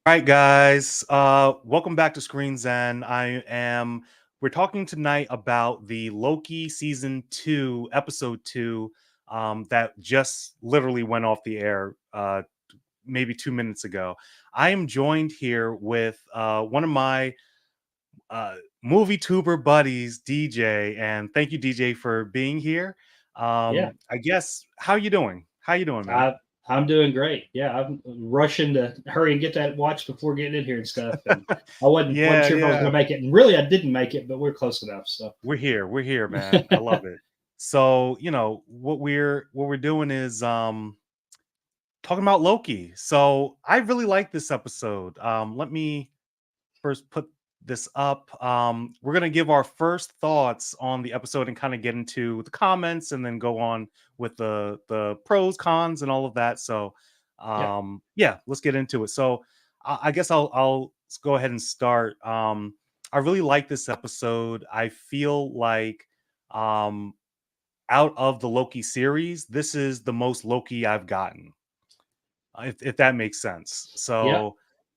All right, guys. Welcome back to Screen Zen. We're talking tonight about the Loki season 2, episode 2, that just literally went off the air maybe 2 minutes ago. I am joined here with one of my movie tuber buddies, DJ, and thank you, DJ, for being here. Yeah, I guess how you doing? How you doing, man? I I'm doing great. Yeah, I'm rushing to hurry and get that watch before getting in here and stuff. And I wasn't Yeah, sure if I was yeah. going to make it, and really I didn't make it, but we're close enough. So We're here. We're here, man. I love it. So, what we're doing is talking about Loki. So, I really like this episode. Let me first put this up. We're going to give our first thoughts on the episode and kind of get into the comments and then go on with the pros, cons and all of that. So, yeah, yeah, let's get into it. So, I guess I'll go ahead and start. I really like this episode. I feel like um out of the Loki series, this is the most Loki I've gotten, if that makes sense. yeah,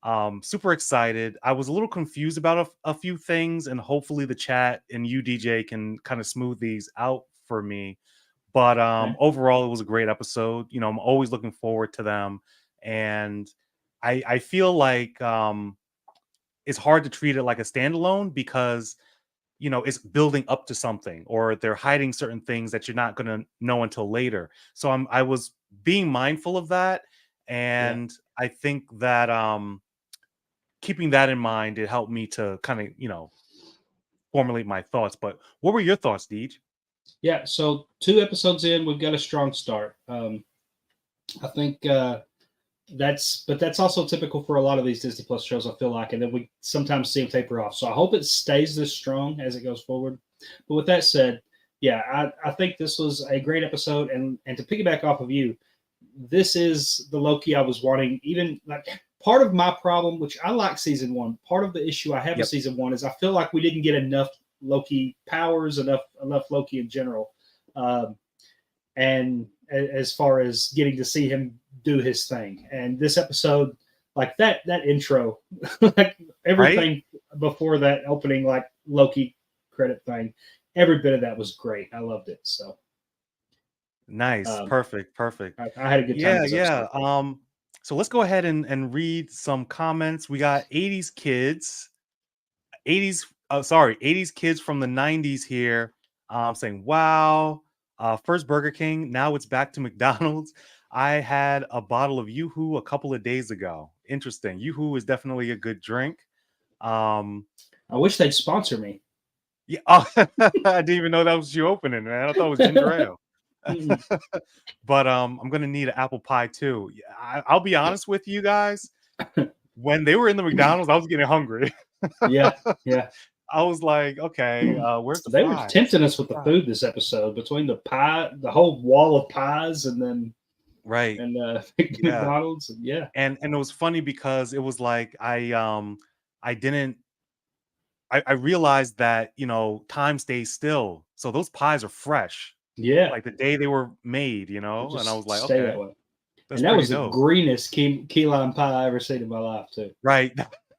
So, super excited. I was a little confused about a few things, and hopefully the chat and you, DJ, can kind of smooth these out for me. But okay. overall, it was a great episode. I'm always looking forward to them, and I feel like it's hard to treat it like a standalone because it's building up to something, or they're hiding certain things that you're not going to know until later. So I was being mindful of that, Yeah, and I think that keeping that in mind, it helped me to kind of formulate my thoughts. But what were your thoughts, Deej? yeah. So 2 episodes in, we've got a strong start. I think that's also typical for a lot of these Disney Plus shows. I feel like, and then we sometimes see them taper off. So I hope it stays this strong as it goes forward. But with that said, yeah, I think this was a great episode, and to piggyback off of you, this is the Loki I was wanting. Even like part of my problem, which I like season one, part of the issue I have with Yep. season one is I feel like we didn't get enough Loki powers, enough Loki in general. And as far as getting to see him do his thing. And this episode, like that intro, like Right. everything before that opening, like Loki credit thing, every bit of that was great. I loved it. So Nice. um, Perfect. Perfect. I had a good time with Yeah. this Yeah. episode. So let's go ahead and read some comments. We got 80s kids 80s, sorry, 80s kids from the 90s here, saying, wow, first Burger King, now it's back to McDonald's. I had a bottle of Yoo-Hoo a couple of days ago. Interesting. Yoo-Hoo is definitely a good drink. Um, I wish they'd sponsor me. yeah, oh, I didn't even know that was you opening, man. I thought it was ginger ale. But I'm gonna need an apple pie too. Yeah, I'll be honest with you guys. When they were in the McDonald's, I was getting hungry. Yeah, yeah. I was like, okay, where's the They were fries? tempting Where's us the with the fries? food this episode between the pie, the whole wall of pies, and then Right. and Yeah. McDonald's. And yeah, And it was funny because it was like I didn't I realized that, time stays still. So those pies are fresh, yeah. like the day they were made, They and I was just like, stay that okay, way. that's And that pretty was the dope. greenest key lime pie I ever seen in my life, too. Right.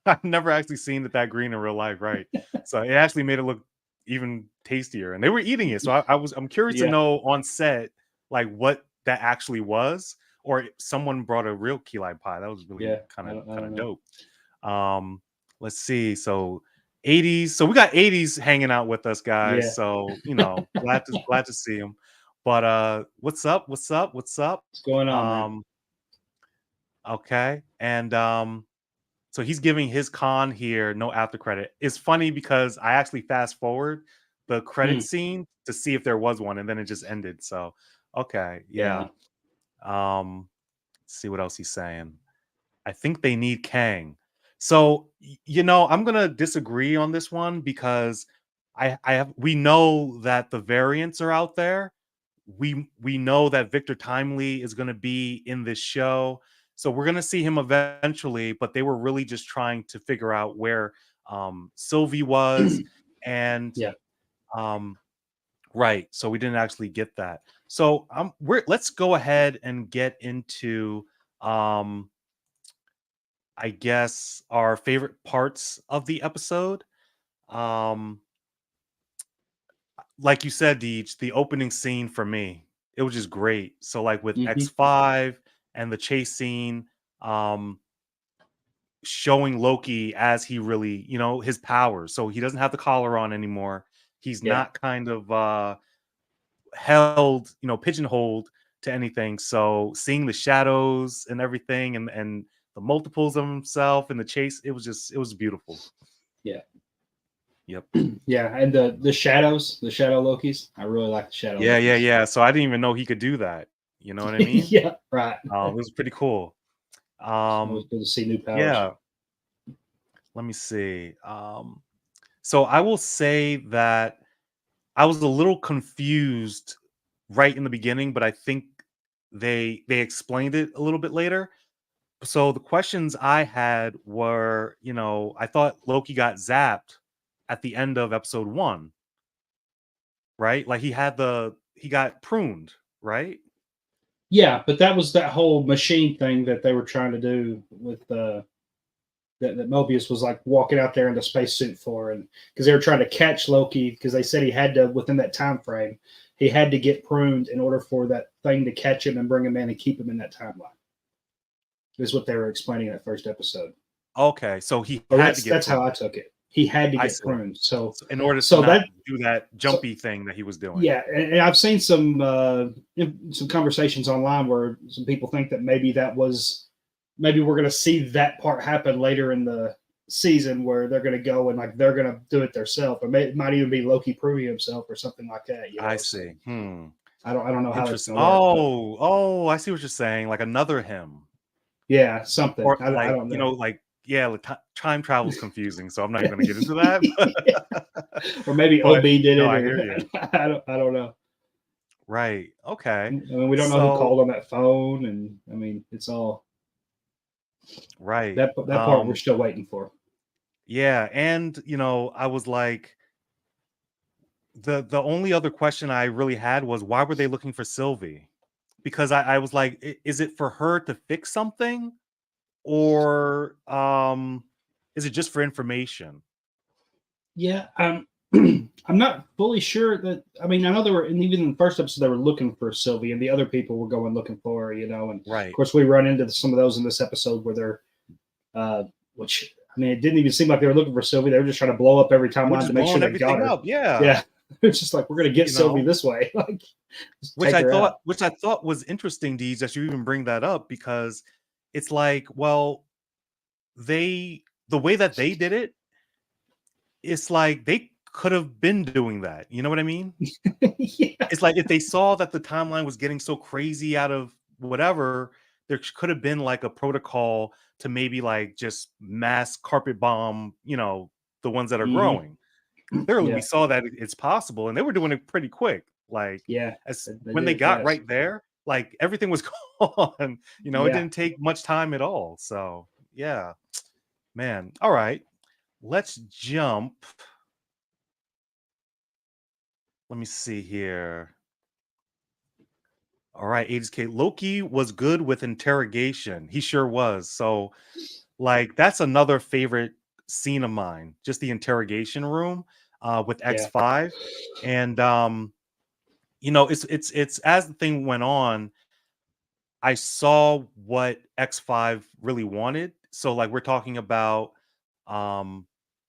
I've never actually seen it that green in real life, right? So it actually made it look even tastier. And they were eating it. So I'm curious to Yeah, know on set like what that actually was, or if someone brought a real key lime pie. That was really yeah. kind of I kind of don't know. dope. Let's see. So 80s. So we got 80s hanging out with us, guys. Yeah. So, glad to see them. But what's up? What's up? What's up? What's going on, man? Um, okay. And so he's giving his con here, no after credit. It's funny because I actually fast forward the credit Mm, scene to see if there was one, and then it just ended. So, okay, yeah. yeah. Let's see what else he's saying. I think they need Kang. So, I'm gonna disagree on this one because we know that the variants are out there. We know that Victor Timely is gonna be in this show. So we're gonna see him eventually, but they were really just trying to figure out where Sylvie was. And Yeah. um right, so we didn't actually get that. So let's go ahead and get into um I guess, our favorite parts of the episode. Um, like you said, Deej, the opening scene for me, it was just great. So, like with Hmm. X5 and the chase scene, um, showing Loki as he really, his powers. So he doesn't have the collar on anymore. He's Yeah, not kind of held, pigeonholed to anything. So seeing the shadows and everything and the multiples of himself in the chase, it was beautiful. yeah, Yep. yeah. And the shadows, the shadow Lokis, I really like the shadow Yeah, yeah, Lokis. yeah. So I didn't even know he could do that. You know what I mean? Yeah, right. It was pretty cool. Always Um, good to see new powers. yeah, let me see. So I will say that I was a little confused right in the beginning, but I think they explained it a little bit later. So the questions I had were, I thought Loki got zapped at the end of episode 1, right? Like he got pruned, right? Yeah, but that was that whole machine thing that they were trying to do with that Mobius was like walking out there in the spacesuit for, and because they were trying to catch Loki because they said he had to within that time frame, he had to get pruned in order for that thing to catch him and bring him in and keep him in that timeline. Is what they were explaining in that first episode, Okay, so he or had to get that's how I pruned. took it. He had to I get see. pruned. So So in order to so not that do that so jumpy thing that he was doing. yeah, and I've seen some conversations online where some people think that maybe we're going to see that part happen later in the season where they're going to go and like they're going to do it themselves, or it might even be Loki proving himself or something like that. I So see. I don't know how that's Interesting. going to work, but Oh, I see what you're saying. Like another him. yeah, something Or I like, don't know. yeah, like time travel is confusing, so I'm not even gonna get into that. Or maybe But OB did no, it, I or hear you. I don't know. Right. I Okay. mean, we don't know who So called on that phone, and I mean, it's all right. that part we're still waiting for. Yeah, and I was like, the only other question I really had was why were they looking for Sylvie? Because I was like, is it for her to fix something? Or is it just for information? Yeah, I'm not fully sure that. I mean, I know they were, and even in the first episode, they were looking for Sylvie, and the other people were going looking for her, and of Right. course, we run into some of those in this episode where they're, which I mean, it didn't even seem like they were looking for Sylvie. They were just trying to blow up every We're timeline to just make sure blowing they got everything her. up. Yeah. Yeah, it's just like we're gonna get You Sylvie know, this way, like just take her out. which I thought was interesting, Deej, that you even bring that up because it's like, well, the way that they did it, it's like they could have been doing that. You know what I mean? Yeah, It's like if they saw that the timeline was getting so crazy out of whatever, there could have been like a protocol to maybe like just mass carpet bomb, the ones that are hmm, growing. Clearly, we yeah, saw that it's possible, and they were doing it pretty quick. Like yeah. as They when did they it got fast. right there, like everything was gone. It Yeah, didn't take much time at all. So yeah, man. All right, let's jump. Let me see here. All right, 80s K. Loki was good with interrogation. He sure was. So, like, that's another favorite scene of mine. Just the interrogation room with yeah, X5. And it's as the thing went on, I saw what X5 really wanted. So, like, we're talking about um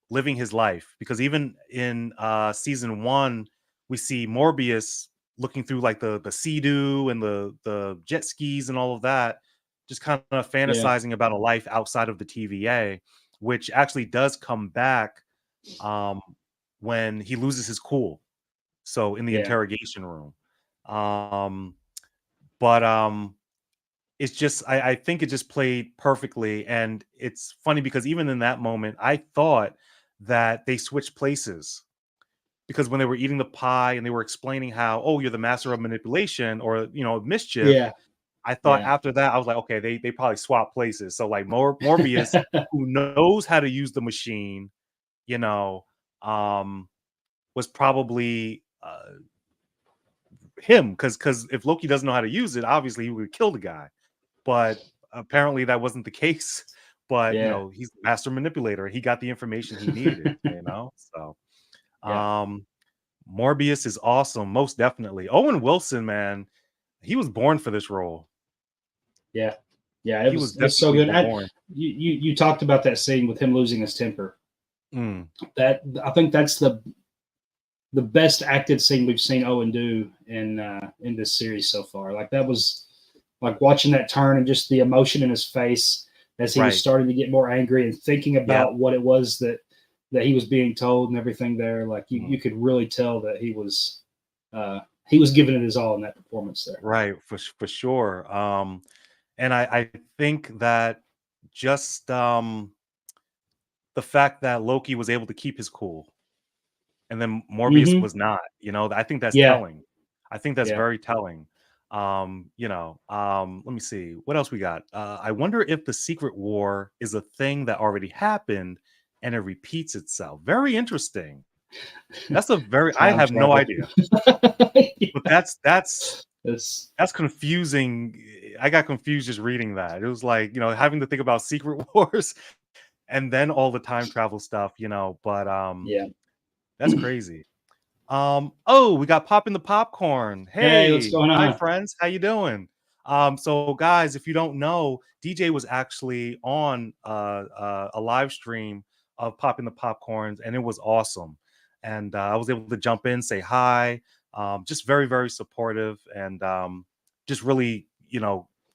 living his life because even in season 1 we see Morbius looking through like the sea-doo and the jet skis and all of that, just kind of yeah, fantasizing about a life outside of the TVA, which actually does come back um when he loses his cool, so in the yeah, interrogation room. um but it's just I think it just played perfectly, and it's funny because even in that moment, I thought that they switched places because when they were eating the pie and they were explaining how, "Oh, you're the master of manipulation or, mischief," yeah, I thought yeah. after that, I was like, "Okay, they probably swapped places." So, like, Morbius, who knows how to use the machine, you know, um, was probably, him because if Loki doesn't know how to use it, obviously, he would kill the guy. But apparently that wasn't the case. but Yeah. he's the master manipulator. He got the information he needed. So Yeah. Morbius is awesome, most definitely. Owen Wilson, man, he was born for this role. Yeah. Yeah. He was It's so definitely good. born. You talked about that scene with him losing his temper. Mm, That I think that's the best acted scene we've seen Owen do in this series so far. Like that was like watching that turn and just the emotion in his face as he was right. starting to get more angry and thinking Yeah. about what it was that he was being told and everything there. Like you could really tell that he was giving it his all in that performance there. Right, for sure. And I think that just the fact that Loki was able to keep his cool and then Morbius Mm-hmm. was not, I think that's Yeah. telling. I think that's Yeah. very telling. Let me see what else we got. I wonder if the secret war is a thing that already happened and it repeats itself. Very interesting. That's a very I Time have no travel. idea. Yeah. But that's It's That's confusing. I got confused just reading that. It was like, having to think about Secret Wars and then all the time travel stuff, but yeah. that's crazy. Oh, we got Pop in the Popcorn. Hey, what's Hey, going hi on? friends, how you doing? So guys, if you don't know, DJ was actually on a live stream of Pop in the Popcorns, and it was awesome. And I was able to jump in, say hi, just very, very supportive, and just really,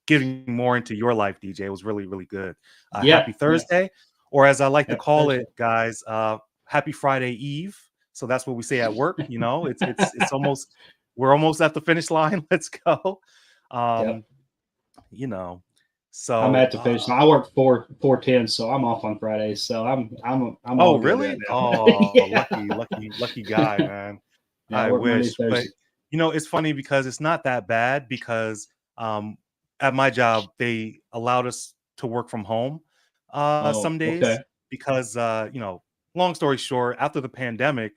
getting more into your life, DJ. It was really, really good. Yeah. Happy Yeah. Thursday, or as I like to Happy call Thursday. it, guys, happy Friday Eve. So that's what we say at work. It's almost we're almost at the finish line. Let's go. Yep. Um, you know, I'm so at the finish line. I work 410, so I'm off on Fridays. So I'm oh all good right really? now. Oh, Yeah. lucky guy, man. Yeah, I I work Monday, wish, but Thursday. it's funny because it's not that bad because um at my job they allowed us to work from home Oh, some okay. days because long story short, after the pandemic,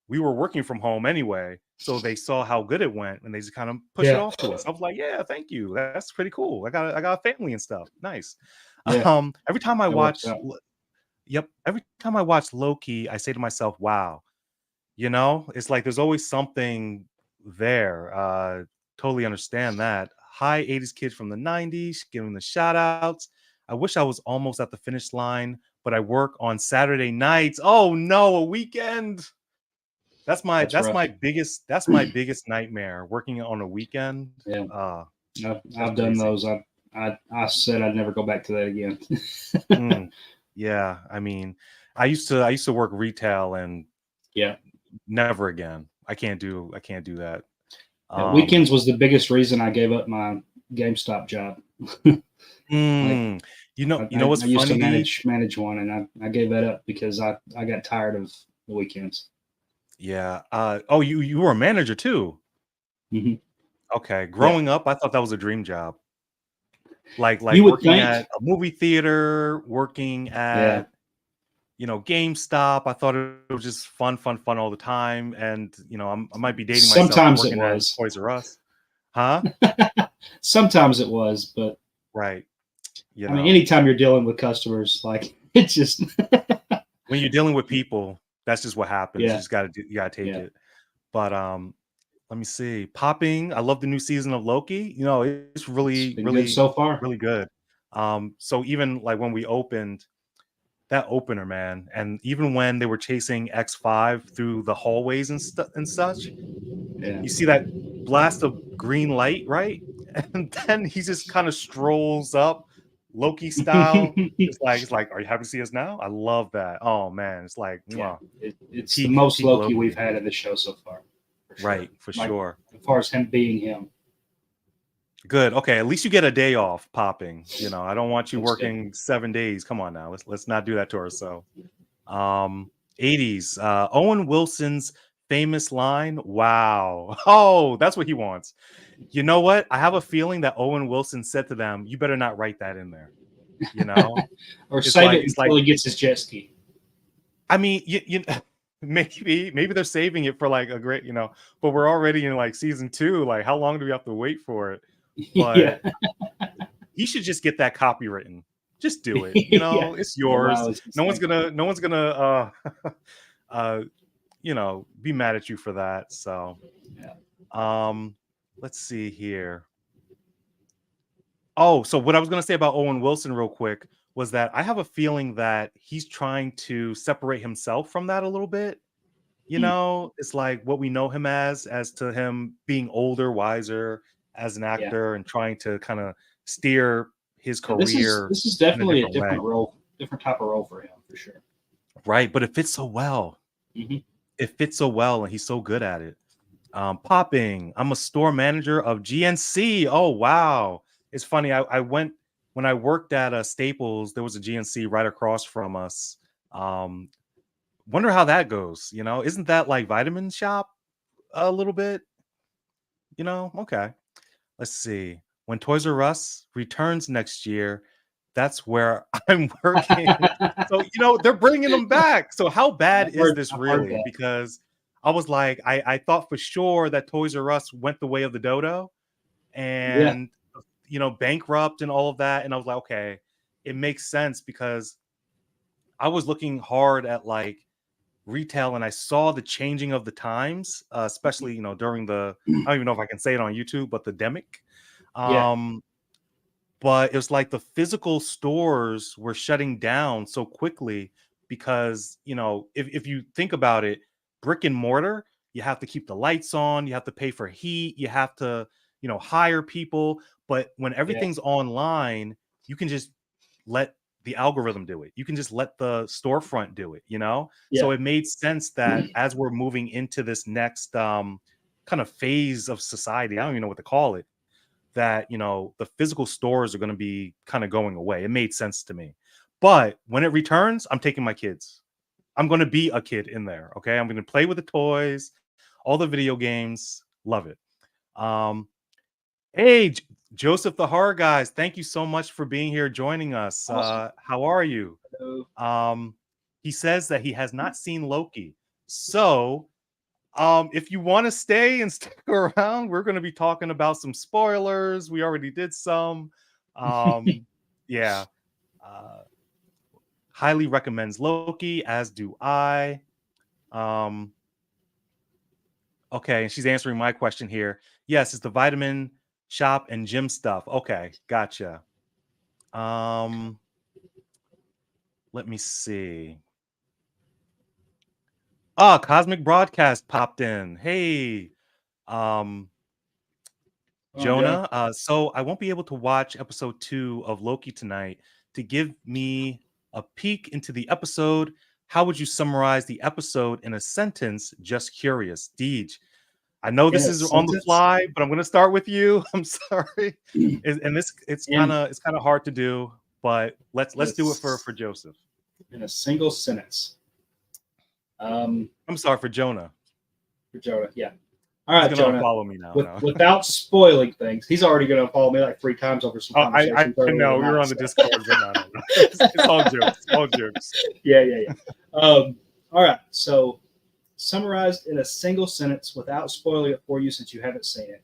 we were working from home anyway. So they saw how good it went and they just kind of push it Yeah. off to us. I was like, yeah, thank you. That's pretty cool. I got a family and stuff. Nice. Yeah. Every time I It works watch out. Yep, every time I watch Loki, I say to myself, wow, it's like there's always something there. Totally understand that. Hi, 80s kids from the 90s, giving the shout outs. I wish I was almost at the finish line, but I work on Saturday nights. Oh no, a weekend. That's my That's that's rough. my biggest that's my biggest nightmare, working on a weekend. Yeah. Uh that's I've done crazy. those. I said I'd never go back to that again. Mm, yeah, I mean, I used to work retail and Yeah. never again. I can't do that. Yeah. Um Weekends was the biggest reason I gave up my GameStop job. Like Mm, you know what's I used to funny? manage one, and I gave that up because I got tired of the weekends. Yeah. Oh, you were a manager too. Hmm. Okay. Yeah. Growing up, I thought that was a dream job. Like You would working think. at a movie theater, working Yeah. at GameStop. I thought it was just fun all the time. And I might be dating myself Sometimes it working at was. Toys R Us. Huh? Sometimes it was, but Right. I mean, anytime you're dealing with customers, like it's just When you're dealing with people, that's just what happens. You yeah, just gotta take yeah. it. But let me see. Popping. I love the new season of Loki. It's It's really, been good really, so far. really good. So even like when we opened that opener, man, and even when they were chasing X5 through the hallways and such, Yeah. you see that blast of green light, right? And then he just kind of strolls up Loki style. It's like, are you happy to see us now? I love that. Oh man, it's like Yeah. mwah, It's the peak most peak Loki we've Loki. had in the show so far, for sure. Right, for Like sure. as far as him being him, Good. Okay, at least you get a day off popping. I don't want you that's good. working 7 days. Come on now. Let's not do that to ourselves. Um 80s. Owen Wilson's famous line. Wow. Oh, that's what he wants. You know what? I have a feeling that Owen Wilson said to them, you better not write that in there. You know? Or It's save like it it's like, until he gets his jet ski. I mean, maybe they're saving it for like a great, but we're already in like season 2. Like, how long do we have to wait for it? Yeah. But he should just get that copywritten. just do it. You know, Yeah. it's Wow, yours. it's No one's insane. gonna you know, be mad at you for that. So Yeah. let's see here. Oh, so what I was gonna say about Owen Wilson real quick was that I have a feeling that he's trying to separate himself from that a little bit. You Mm, know, it's like what we know him as to him being older, wiser as an yeah. actor and trying to kind of steer his Yeah, this is career this is in a definitely a different way. different role, different type of role for him for sure. Right. But it fits so well. Hmm. It fits so well, and he's so good at it. Popping. I'm a store manager of GNC. Oh, wow. It's funny. I went when I worked at Staples, there was a GNC right across from us. Um, wonder how that goes. You know, isn't that like Vitamin Shop a little bit? You know, okay. Let's see. When Toys R Us returns next year, that's where I'm working. So, you know, they're bringing them back. So, how bad is this I've heard really? that. Because I was like, I thought for sure that Toys R Us went the way of the dodo Yeah, and, you know, bankrupt and all of that. And I was like, okay, it makes sense because I was looking hard at like retail and I saw the changing of the times, especially, you know, during the, I don't even know if I can say it on YouTube, but the demic. yeah, Um, but it was like the physical stores were shutting down so quickly because, you know, if you think about it, brick and mortar, you have to keep the lights on, you have to pay for heat, you have to, you know, hire people. But when yeah, everything's online, you can just let the algorithm do it. You can just let the storefront do it, you know? yeah, So it made sense that as we're moving into this next kind of phase of society, I don't even know what to call it, that, you know, the physical stores are going to be kind of going away. It made sense to me. But when it returns, I'm taking my kids. I'm going to be a kid in there. Okay. I'm going to play with the toys, all the video games. Love it. Um, hey, Joseph the Horror Guys, thank you so much for being here joining us. awesome. How are you? So, Um, he says that he has not seen Loki. So if you want to stay and stick around, we're going to be talking about some spoilers. We already did some. Um, yeah. Uh, highly recommends Loki, as do I. Um, okay, and she's answering my question here. Yes, it's the vitamin shop and gym stuff. Okay, gotcha. Um, let me see. Ah, Cosmic Broadcast popped in. Hey, um, on, Jonah. Jonah. So I won't be able to watch episode 2 of Loki tonight. To give me a peek into the episode, how would you summarize the episode in a sentence? Just curious. Deej, I know In this a is on the sentence, fly, but I'm going to start with you. I'm sorry, and this in it's kind of hard to do, but in let's a, do it for Joseph. in a single sentence. Um, I'm sorry for Jonah. for Jonah, yeah. All He's right, going to Jonah. unfollow me now. No. Without spoiling things, he's already going to follow me like 3 times over some I conversations earlier know we were tonight. on the So. Discord, but no. It's all jokes. All jokes. Yeah, yeah, yeah. All right. So, summarized in a single sentence without spoiling it for you since you haven't seen it.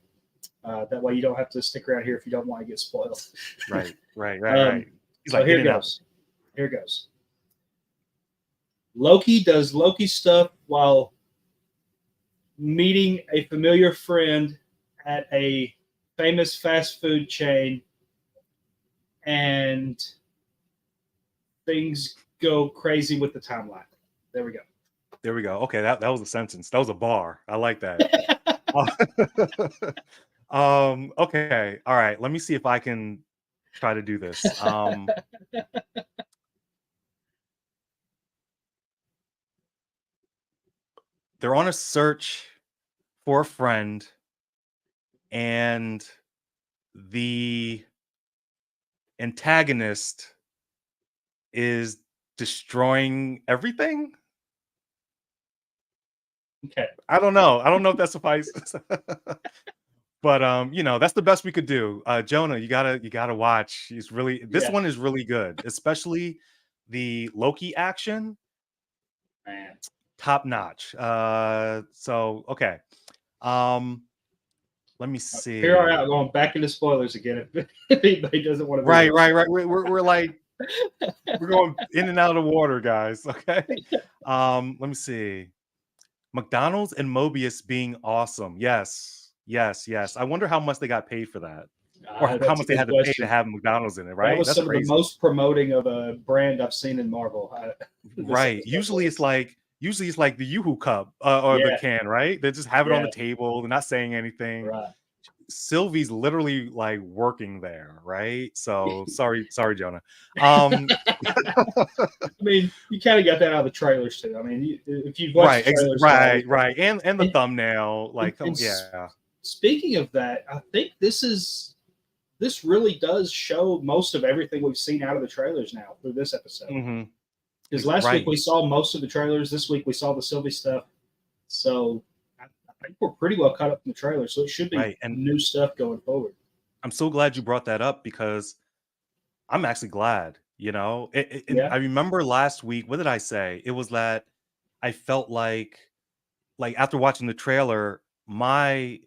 That way you don't have to stick around here if you don't want to get spoiled. Right. Um, He's so like here in and out. goes. Here goes. Loki does Loki stuff while meeting a familiar friend at a famous fast food chain, and things go crazy with the timeline. There we go. There we go. Okay, that was a sentence. That was a bar. I like that. Okay. All right. Let me see if I can try to do this. They're on a search for a friend, and the antagonist is destroying everything. Okay. I don't know. I don't know if that suffices. But you know, that's the best we could do. Jonah, you gotta watch. He's really this Yeah. one is really good, especially the Loki action, Man. top notch. So okay. Um, let me Here are see. out going back into spoilers again if anybody doesn't want to be there. Right. We're like We're going in and out of the water, guys. Okay. Let me see. McDonald's and Mobius being awesome. Yes, yes, yes. I wonder how much they got paid for that, or how That's a much they good had to pay to question. have McDonald's in it. That Right? was That's some of the crazy. most promoting of a brand I've seen in Marvel. This Right. episode Usually it's was. like the Yoo-Hoo cup or the Yeah, can, right? They just have it on yeah, the table. They're not saying anything. right. Sylvie's literally like working there, right? So sorry, Jonah. Um, I mean, you kind of got that out of the trailers too. I mean, if you've watched the trailers at all, right, and the and, thumbnail, and, like, and yeah. speaking of that, I think this really does show most of everything we've seen out of the trailers now through this episode. Mm-hmm. Because last week Right. we saw most of the trailers. This week we saw the Sylvie stuff. So I think we're pretty well caught up in the trailer. So it should be Right. And new stuff going forward. I'm so glad you brought that up because I'm actually glad, and Yeah. I remember last week, what did I say? It was that I felt like after watching the trailer, my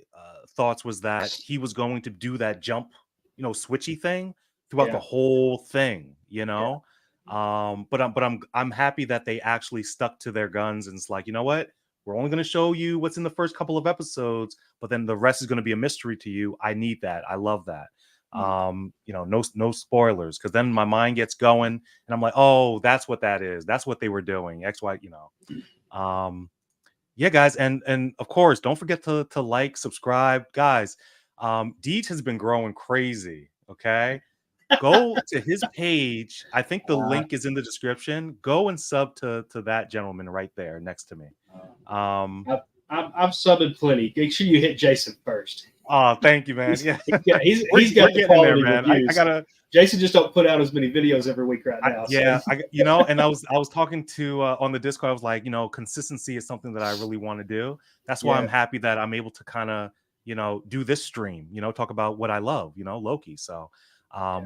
thoughts was that he was going to do that jump, switchy thing throughout the Yeah. whole thing, Yeah. but I'm happy that they actually stuck to their guns and it's like, you know what? We're only going to show you what's in the first couple of episodes, but then the rest is going to be a mystery to you. I need that. I love that. No spoilers, because then my mind gets going and I'm like, oh, that's what that is. That's what they were doing. Yeah, guys, and of course, don't forget to like, subscribe, guys. Deej has been growing crazy. Okay, go to his page. I think the Uh, link is in the description. Go and sub to that gentleman right there next to me. Um, I've subbed plenty. Make sure you hit Jason first. oh, thank you, man. Yeah, He's we're got the getting in there, quality man. I reviews. gotta. Jason just don't put out as many videos every week right now. Yeah, So. and I was talking to on the Discord. I was like, consistency is something that I really want to do. That's why Yeah. I'm happy that I'm able to kind of, do this stream. Talk about what I love. Loki. So,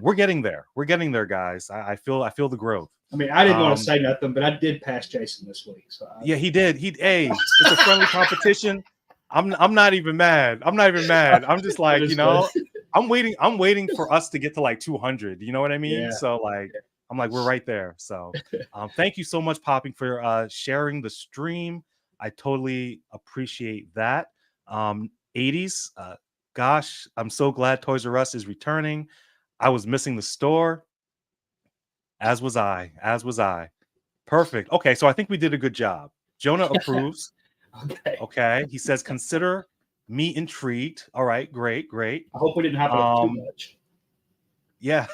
we're getting there. We're getting there, guys. I feel the growth. I mean, I didn't want to say nothing, but I did pass Jason this week. So yeah, he did. Hey, it's a friendly competition. I'm not even mad. I'm not even mad. I'm just like, I'm waiting for us to get to like 200. You know what I mean? Yeah. So like, I'm like, we're right there. So thank you so much, Popping, for sharing the stream. I totally appreciate that. 80s, gosh, I'm so glad Toys R Us is returning. I was missing the store. As was I. Perfect. Okay, so I think we did a good job. Jonah approves. Okay. He says, consider me intrigued. All right, great. I hope we didn't hype it up too much. Yeah.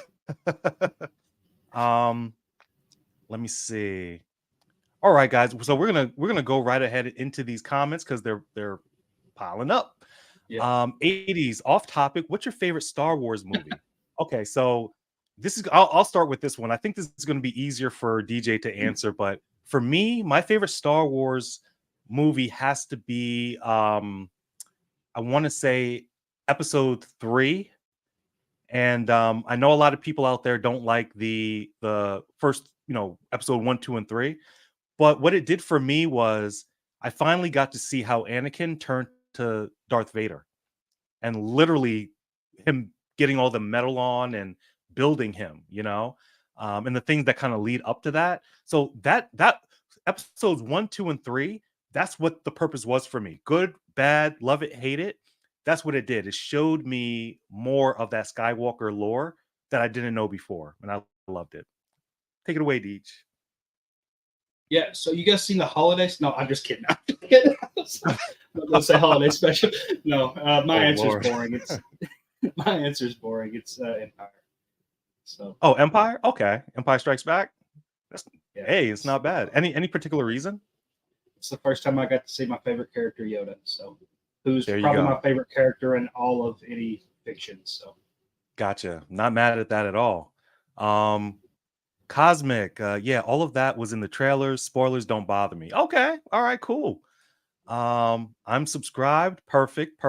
Let me see. All right, guys. So we're gonna go right ahead into these comments because they're piling up. Yeah. 80s off topic. What's your favorite Star Wars movie? Okay, so I'll start with this one. I think this is going to be easier for DJ to answer, but for me, my favorite Star Wars movie has to be I want to say episode 3. And I know a lot of people out there don't like the first, episode 1, 2, and 3. But what it did for me was I finally got to see how Anakin turned to Darth Vader, and literally him getting all the metal on and building him, and the things that kind of lead up to that. So that episodes 1, 2, and 3, that's what the purpose was for me. Good, bad, love it, hate it. That's what it did. It showed me more of that Skywalker lore that I didn't know before, and I loved it. Take it away, Deej. Yeah, so you guys seen the holidays? No, I'm just kidding. I'm not gonna say holiday special. No, my answer's boring. My answer's boring. It's Empire. So. Oh, Empire? Okay, Empire Strikes Back. Hey, it's not bad. Any particular reason? It's the first time I got to see my favorite character, Yoda. So, who's probably my favorite character in all of any fiction. So, gotcha. Not mad at that at all. Cosmic, yeah, all of that was in the trailers. Spoilers don't bother me. Okay, all right, cool. I'm subscribed. Perfect.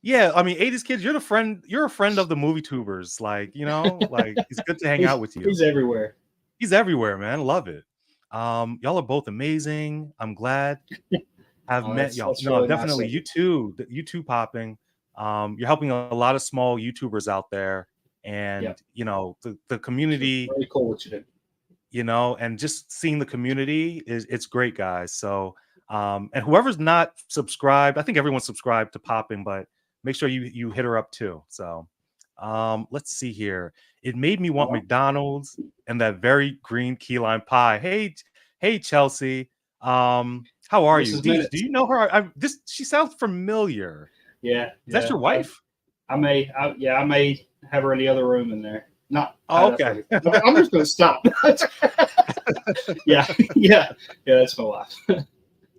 Yeah, I mean, 80s kids, you're a friend of the movie tubers. Like, like it's good to hang out with you. He's everywhere. He's everywhere, man. Love it. Y'all are both amazing. I'm glad I've met y'all. No, really definitely nice. You too, Popping. You're helping a lot of small YouTubers out there. and the community, very cool what you did. and just seeing the community it's great, guys. So and whoever's not subscribed, I think everyone's subscribed to Popping, but make sure you hit her up too. So let's see here. It made me want McDonald's and that very green key lime pie. Hey Chelsea, how are you? Mrs. Do Minutes. you know her? She sounds familiar. Yeah, Is that your wife? I may have her in the other room in there. Not. Oh, okay. I'm just going to stop. yeah, that's my wife.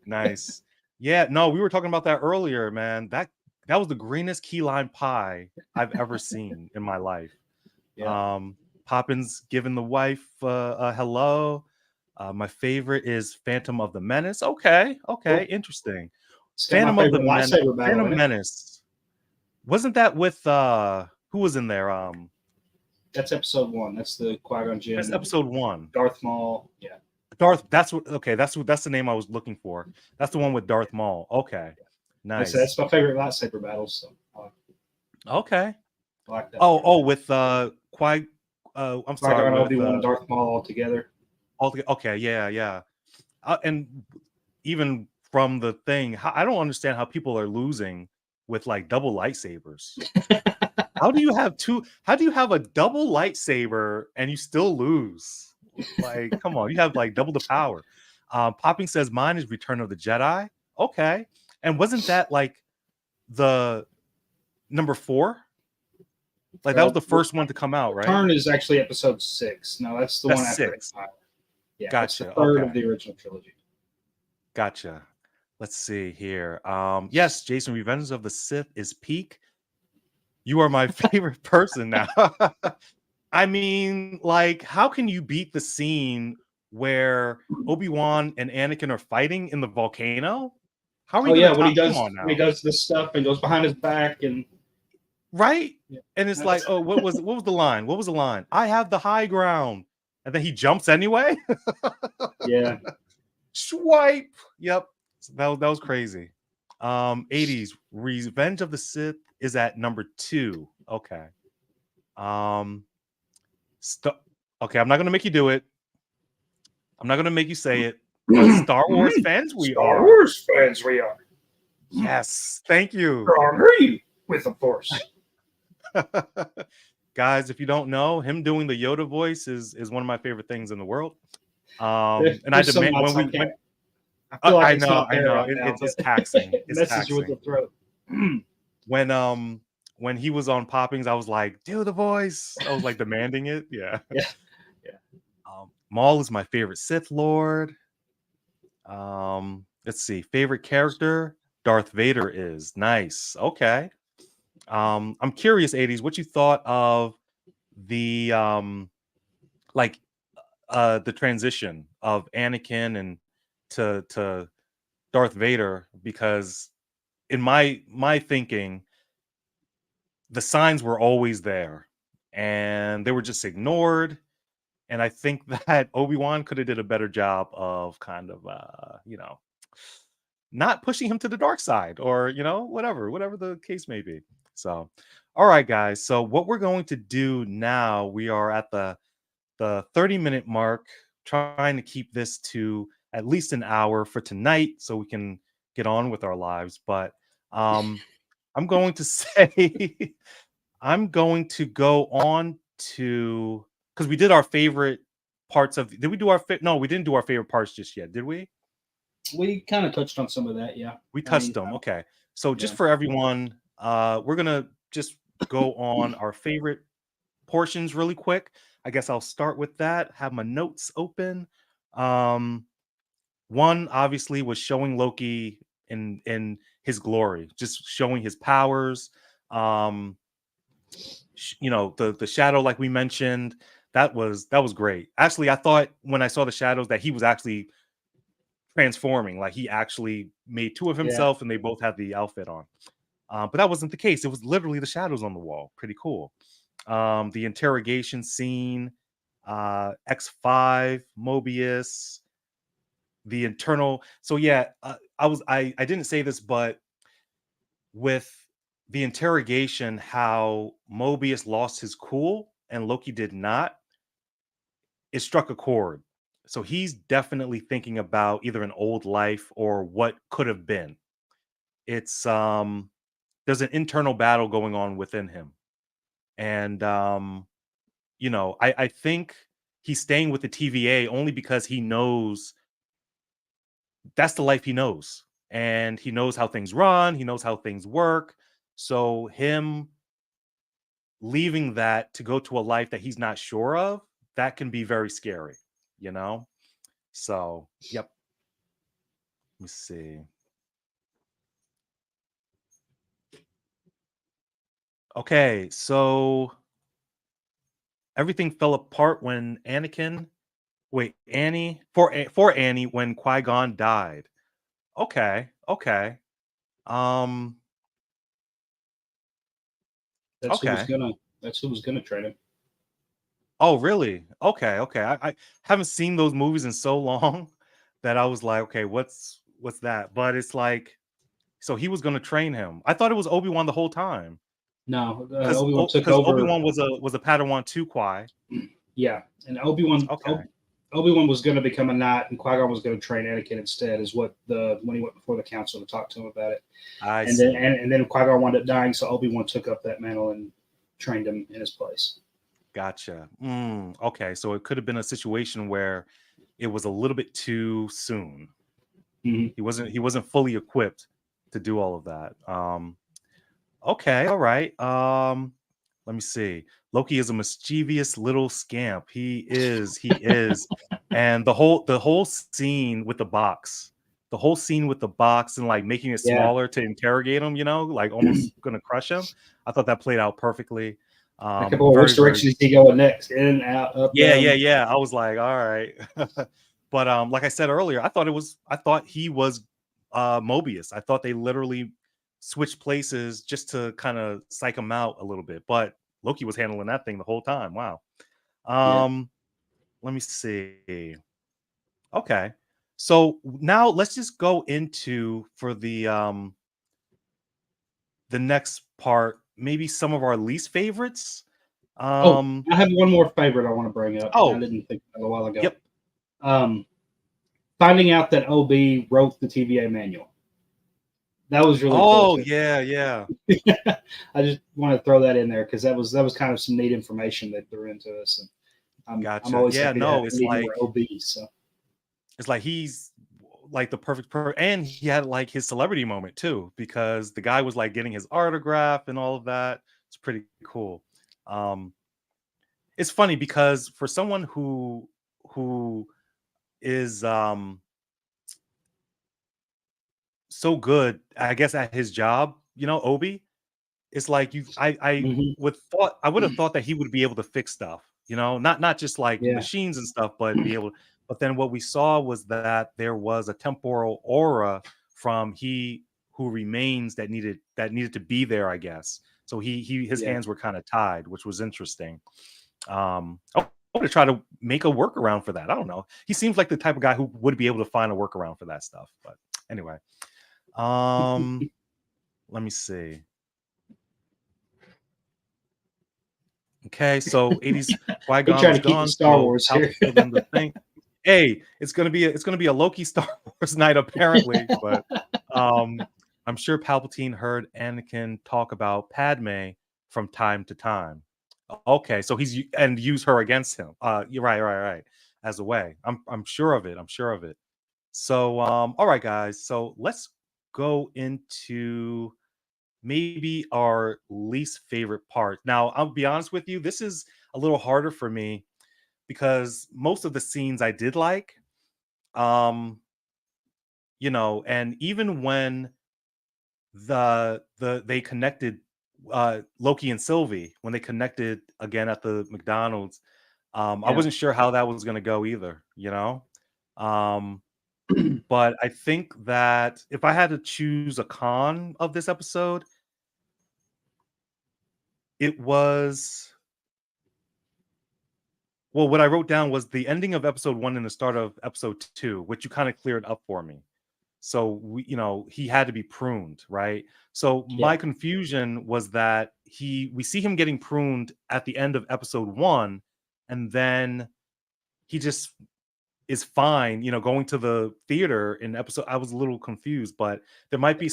Nice. Yeah, no, we were talking about that earlier, man. That was the greenest key lime pie I've ever seen in my life. Yeah. Poppins giving the wife a hello. My favorite is Phantom of the Menace. Okay, Cool. Interesting. Phantom of the Menace. Wasn't that with who was in there? That's episode 1. That's the Qui-Gon Jinn. That's episode 1. Darth Maul. Yeah. Darth. That's the name I was looking for. That's the one with Darth Maul. Okay. Nice. That's my favorite lightsaber battles. So, okay. I like that. With Qui. I'm sorry. Qui-Gon, Obi-Wan, Darth Maul all together. Okay. Yeah. And even from the thing, I don't understand how people are losing with like double lightsabers. How do you have a double lightsaber and you still lose? Like, come on, you have like double the power. Popping says mine is Return of the Jedi. Okay. And wasn't that like the number 4? Like that was the first one to come out, right? Return is actually episode 6. No, that's the one after 6. Yeah, gotcha. That's the third of the original trilogy. Gotcha. Let's see here. Yes, Jason, Revenge of the Sith is peak. You are my favorite person now. I mean, like, how can you beat the scene where Obi-Wan and Anakin are fighting in the volcano? How are you when he does this stuff and goes behind his back and right? Yeah. And it's like, oh, what was the line? What was the line? I have the high ground. And then he jumps anyway. Yeah. Swipe. Yep. That was crazy. 80s Revenge of the Sith is at number 2. Okay. Okay, I'm not gonna make you do it. I'm not gonna make you say it. But Star Wars fans, we are. Star Wars fans, we are. Yes, thank you. Agree with the Force. Guys, if you don't know, him doing the Yoda voice is one of my favorite things in the world. And I demand I know it's taxing. It's taxing. With the throat. When he was on Poppings, I was like, do the voice. I was like demanding it. Yeah. Maul is my favorite Sith Lord. Let's see. Favorite character, Darth Vader is. Nice. Okay. I'm curious, 80s, what you thought of the the transition of Anakin and to Darth Vader, because in my thinking, the signs were always there and they were just ignored. And I think that Obi-Wan could have did a better job of kind of not pushing him to the dark side, or whatever the case may be. So all right, guys, so what we're going to do now, we are at the 30-minute mark, trying to keep this to at least an hour for tonight so we can get on with our lives. But I'm going to say I'm going to go on to, because we did our favorite parts of, did we do our no, we didn't do our favorite parts just yet, did we? We kind of touched on some of that. Yeah, we touched them. Okay, so just for everyone, we're gonna just go on our favorite portions really quick. I guess I'll start with that. Have my notes open. One obviously was showing Loki in his glory, just showing his powers. The shadow, like we mentioned, that was great. Actually, I thought when I saw the shadows that he was actually transforming, like he actually made 2 of himself and they both had the outfit on. But that wasn't the case. It was literally the shadows on the wall. Pretty cool. The interrogation scene, X5, Mobius, the internal. So yeah, I didn't say this, but with the interrogation, how Mobius lost his cool and Loki did not, it struck a chord. So he's definitely thinking about either an old life or what could have been. It's there's an internal battle going on within him. And I think he's staying with the TVA only because he knows that's the life he knows. And he knows how things run, he knows how things work. So him leaving that to go to a life that he's not sure of, that can be very scary, you know? So, yep. Let me see. Okay, so everything fell apart when Annie for Annie when Qui-Gon died. Okay, okay. Um, That's who was okay. gonna. That's who was gonna train him. Oh, really? Okay, okay. I haven't seen those movies in so long that I was like, okay, what's that? But it's like, so he was gonna train him. I thought it was Obi-Wan the whole time. No, Because Obi Wan took because over. Obi-Wan was a Padawan to Qui. Yeah, and Obi Okay, Wan was going to become a knight, and Qui Gon was going to train Anakin instead. Is what the when he went before the council to talk to him about it, I and then see. and then Qui Gon wound up dying, so Obi Wan took up that mantle and trained him in his place. Gotcha. Okay, so it could have been a situation where it was a little bit too soon. Mm-hmm. He wasn't fully equipped to do all of that. Okay, all right. Let me see. Loki is a mischievous little scamp. He is. And the whole scene with the box, and like making it Yeah, smaller to interrogate him, like almost gonna crush him. I thought that played out perfectly. a couple of Very, which very direction is he going next? In, out, up, yeah, yeah, down. yeah. I was like, all right. But like I said earlier, I thought he was Mobius. I thought they literally switched places just to kind of psych him out a little bit. But Loki was handling that thing the whole time. Wow. Yeah. Um, let me see. Okay. So now let's just go into for the next part, maybe some of our least favorites. Oh, Um, I have one more favorite I want to bring up. I oh, didn't think of a while ago. yep. Um, Finding out that OB wrote the TVA manual. That was really cool Oh, too. yeah, yeah. I just want to throw that in there because that was kind of some neat information they threw into us, and I'm Gotcha. always Yeah, happy to have no, we need more OBs. So it's like he's like the perfect and he had like his celebrity moment too, because the guy was like getting his autograph and all of that. It's pretty cool. Um, it's funny because for someone who is so good, I guess, at his job, Obi, it's like hmm I would have thought that he would be able to fix stuff, not just like yeah, machines and stuff, but be able. But then what we saw was that there was a temporal aura from he who remains that needed to be there, I guess. So his yeah. hands were kind of tied, which was interesting. I want to try to make a workaround for that. I don't know. He seems like the type of guy who would be able to find a workaround for that stuff. But anyway, um, let me see. Okay, so 80s We Qui-Gon try was to keep the gone, Star so Wars here. Palpatine gave them the thing. Hey, it's gonna be a Loki Star Wars night apparently, but I'm sure Palpatine heard Anakin talk about Padme from time to time. Okay, so and use her against him. You're right, right, right. As a way. I'm sure of it. I'm sure of it. So all right, guys. So let's go into maybe our least favorite part. Now, I'll be honest with you, this is a little harder for me because most of the scenes I did like, um, and even when they connected Loki and Sylvie, when they connected again at the McDonald's, I Yeah. wasn't sure how that was going to go either. Um, but I think that if I had to choose a con of this episode, it was well, what I wrote down was the ending of episode 1 and the start of episode 2, which you kinda cleared up for me. So he had to be pruned, right? So Yeah. my confusion was that we see him getting pruned at the end of episode 1, and then he just is fine, going to the theater in episode. I was a little confused, but there might be In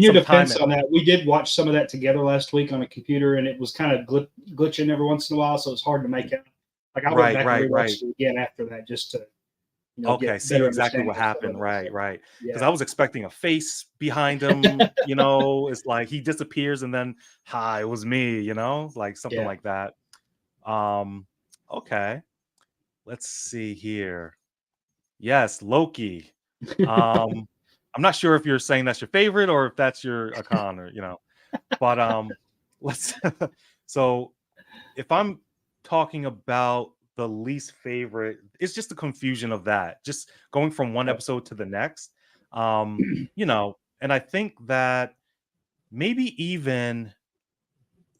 your some time defense at. on that, we did watch some of that together last week on a computer, and it was kind of glitching every once in a while, so it's hard to make out. Like I went Right, back and right, right. rewatched it again after that just to Okay, get see better exactly understanding what of some happened. of it. Right, So right. Because yeah. I was expecting a face behind him. It's like he disappears and then, hi, it was me. Like something Yeah. like that. Um, okay. Let's see here. Yes, Loki. Um, I'm not sure if you're saying that's your favorite or if that's your a con but let's so if I'm talking about the least favorite, it's just the confusion of that, just going from one Yeah. episode to the next. And I think that maybe even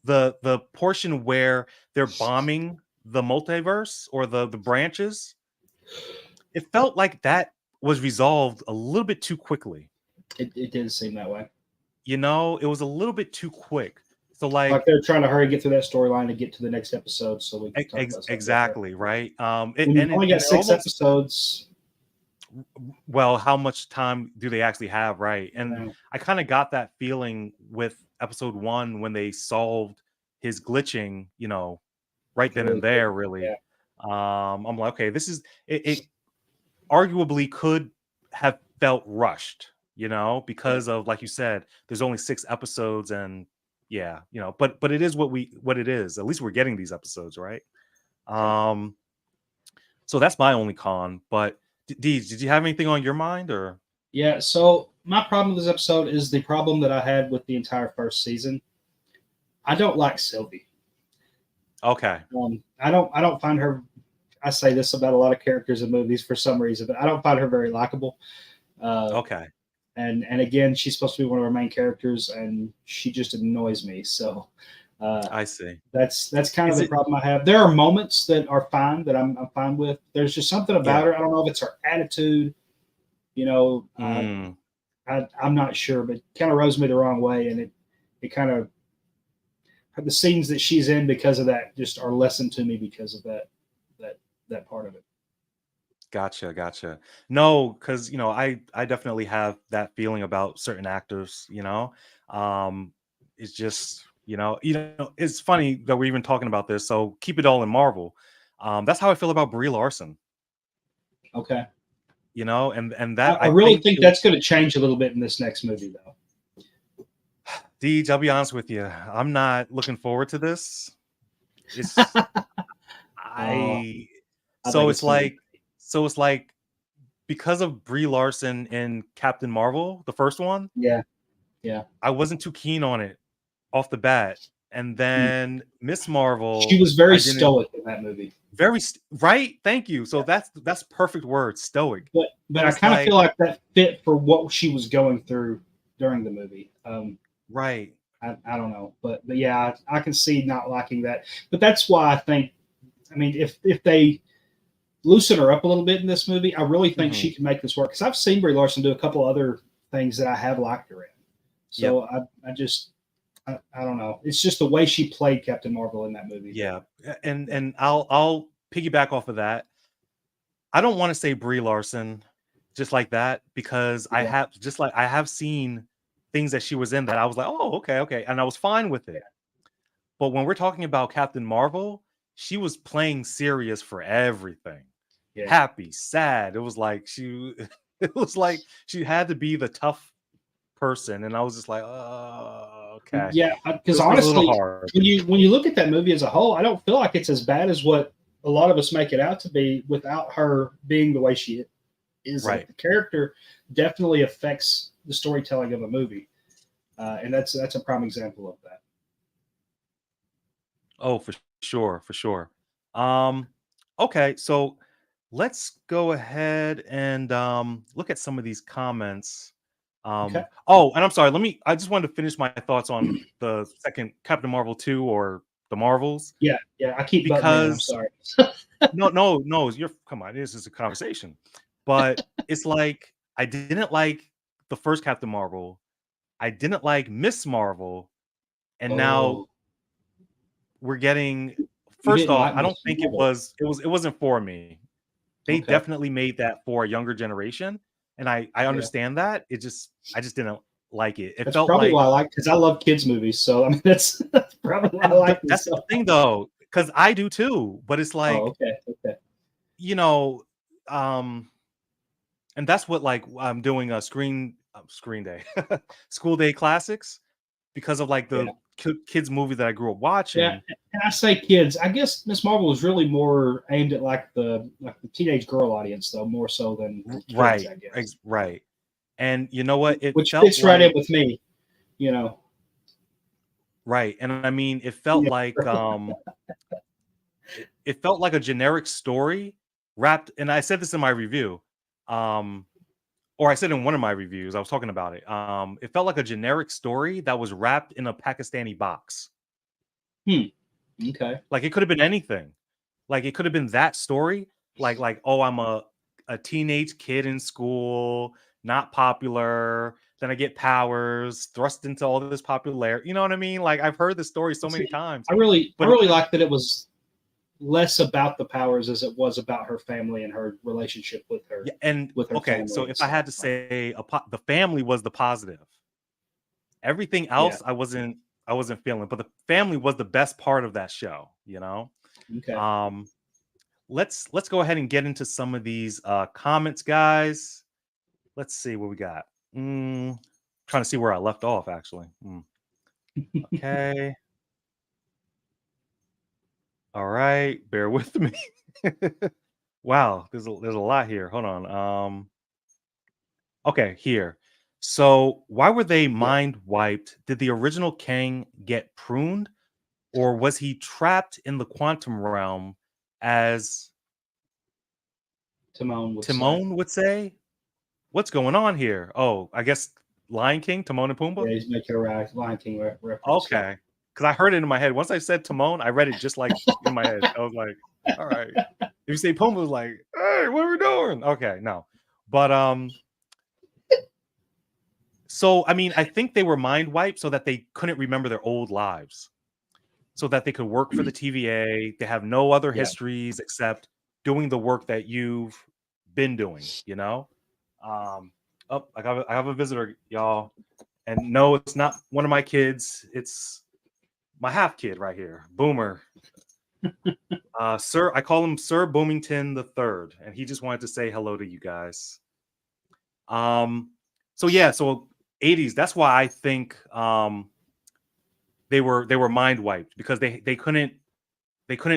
the portion where they're bombing the multiverse or the branches, it felt like that was resolved a little bit too quickly. It did seem that way. It was a little bit too quick. So Like like they're trying to hurry, get through that storyline to get to the next episode so we can talk about something different. exactly, right. When you've only got And it 6 almost, episodes, well, how much time do they actually have, right? And you know, I kind of got that feeling with episode 1 when they solved his glitching, right then really and quick. there, really. Yeah. I'm like, okay, this is it arguably could have felt rushed, Yeah. because of, like you said, there's only 6 episodes, and yeah, but it is what it is. At least we're getting these episodes, right? Yeah. um so that's my only con. But Deej, did you have anything on your mind, or? Yeah. So my problem with this episode is the problem that I had with the entire first season. I don't like Sylvie. Okay. I don't find her. I say this about a lot of characters in movies for some reason, but I don't find her very likable. Uh, Okay. and again, she's supposed to be one of our main characters, and she just annoys me. So I see. that's kind of Is the it? problem I have. There are moments that are fine that I'm fine with. There's just something about Yeah. her. I don't know if it's her attitude. You know, Mm, I'm not sure, but kind of rubs me the wrong way, and it kind of the scenes that she's in because of that just are lessened to me because of that part of it. gotcha. No, because I definitely have that feeling about certain actors. Um, it's just it's funny that we're even talking about this. So keep it all in Marvel. That's how I feel about Brie Larson. Okay, And that I I really think think that's going to change a little bit in this next movie, though. Deej, I'll be honest with you. I'm not looking forward to this. It's uh, I I think so it's it's going to be. like so it's like because of Brie Larson in Captain Marvel, the first one, Yeah, yeah. I wasn't too keen on it off the bat. And Mm. then Miss She Marvel, was very I didn't stoic in that movie. right. Thank you. So Yeah. that's perfect word, stoic. But So I it's kind of feel like, like that fit for what she was going through during the movie. right. I don't know, but yeah, I can see not liking that. But that's why I think. I mean, if they loosen her up a little bit in this movie, I really think Mhm. she can make this work. Because I've seen Brie Larson do a couple other things that I have liked her in. Yep. So I don't know. It's just the way she played Captain Marvel in that movie. Yeah. And I'll piggyback off of that. I don't want to say Brie Larson just like that, because Yeah, I have seen things that she was in that I was like, oh, okay, and I was fine with yeah, it. But when we're talking about Captain Marvel, she was playing serious for everything. yeah. Happy, sad. It was like it was like she had to be the tough person, and I was just like, oh, okay. Yeah, because It was a little honestly, hard. when you look at that movie as a whole, I don't feel like it's as bad as what a lot of us make it out to be without her being the way she is. Right. The character definitely affects the storytelling of a movie, and that's a prime example of that. Oh, for sure. Um, okay, so let's go ahead and look at some of these comments. Okay. Oh, and I'm sorry, I just wanted to finish my thoughts on the second Captain Marvel 2, or the Marvels, Yeah, yeah. I keep butting in. I'm because sorry. no, you're come on, this is a conversation. But it's like I didn't like the first Captain Marvel. I didn't like Miss Marvel, and now Oh, we're getting. you First didn't off, like I don't Miss think Marvel. it wasn't for me. They Okay. definitely made that for a younger generation, and I Yeah. understand that. I just didn't like it. It That's felt probably why like, I like because I love kids movies. So I mean, that's probably why I and like this that's the so thing much. though, because I do too. But it's Oh, like, okay, okay. you know, um, and that's what, like, I'm doing a screen day, school day classics, because of like Yeah, the kids movie that I grew up yeah. watching. And I say kids. I guess Miss Marvel was really more aimed at like the teenage girl audience, though, more so than kids, Right, I guess. right. And you know what? It Which felt fits right in like, with me, you know. right, and I mean, it felt Yeah. like it felt like a generic story wrapped, and I said this in my review. Um or I said in one of my reviews, I was talking about it. It felt like a generic story that was wrapped in a Pakistani box. Hmm. Okay. Like, it could have been anything. Like, it could have been that story. Oh, I'm a teenage kid in school, not popular. Then I get powers, thrust into all this popularity. You know what I mean? Like, I've heard this story so many See, times, I but it really could have. like that it was less about the powers as it was about her family and her relationship Yeah, and with her okay, so family and if I stuff. had to say the family was the positive. Everything Yeah. else I wasn't feeling, but the family was the best part of that show, you know? Okay. Um, let's go ahead and get into some of these comments, guys. Let's see what we got. Trying to see where I left off actually. Okay. All right, bear with me. Wow, there's a lot here. Hold on. Okay, here. So, why were they Yeah. mind wiped? Did the original Kang get pruned, or was he trapped in the quantum realm, as Timon would say. Timon would say? What's going on here? Oh, I guess Lion King, Timon and Pumbaa? Yeah, he's making a Lion King reference. Yeah. Okay. Because I heard it in my head. Once I said Timon, I read it just like in my head. I was like, all right. If you say Pumbaa, was like, hey, what are we doing? Okay, no. But so I mean, I think they were mind wiped so that they couldn't remember their old lives. So that they could work for the TVA. They have no other Yeah. histories except doing the work that you've been doing, you know? Um, oh, I have a visitor, y'all. And no, it's not one of my kids. It's my half kid right here, Boomer. Sir, I call him Sir Boomington the Third, and he just wanted to say hello to you guys. Um, so yeah, so 80s. That's why I think they were mind wiped, because they couldn't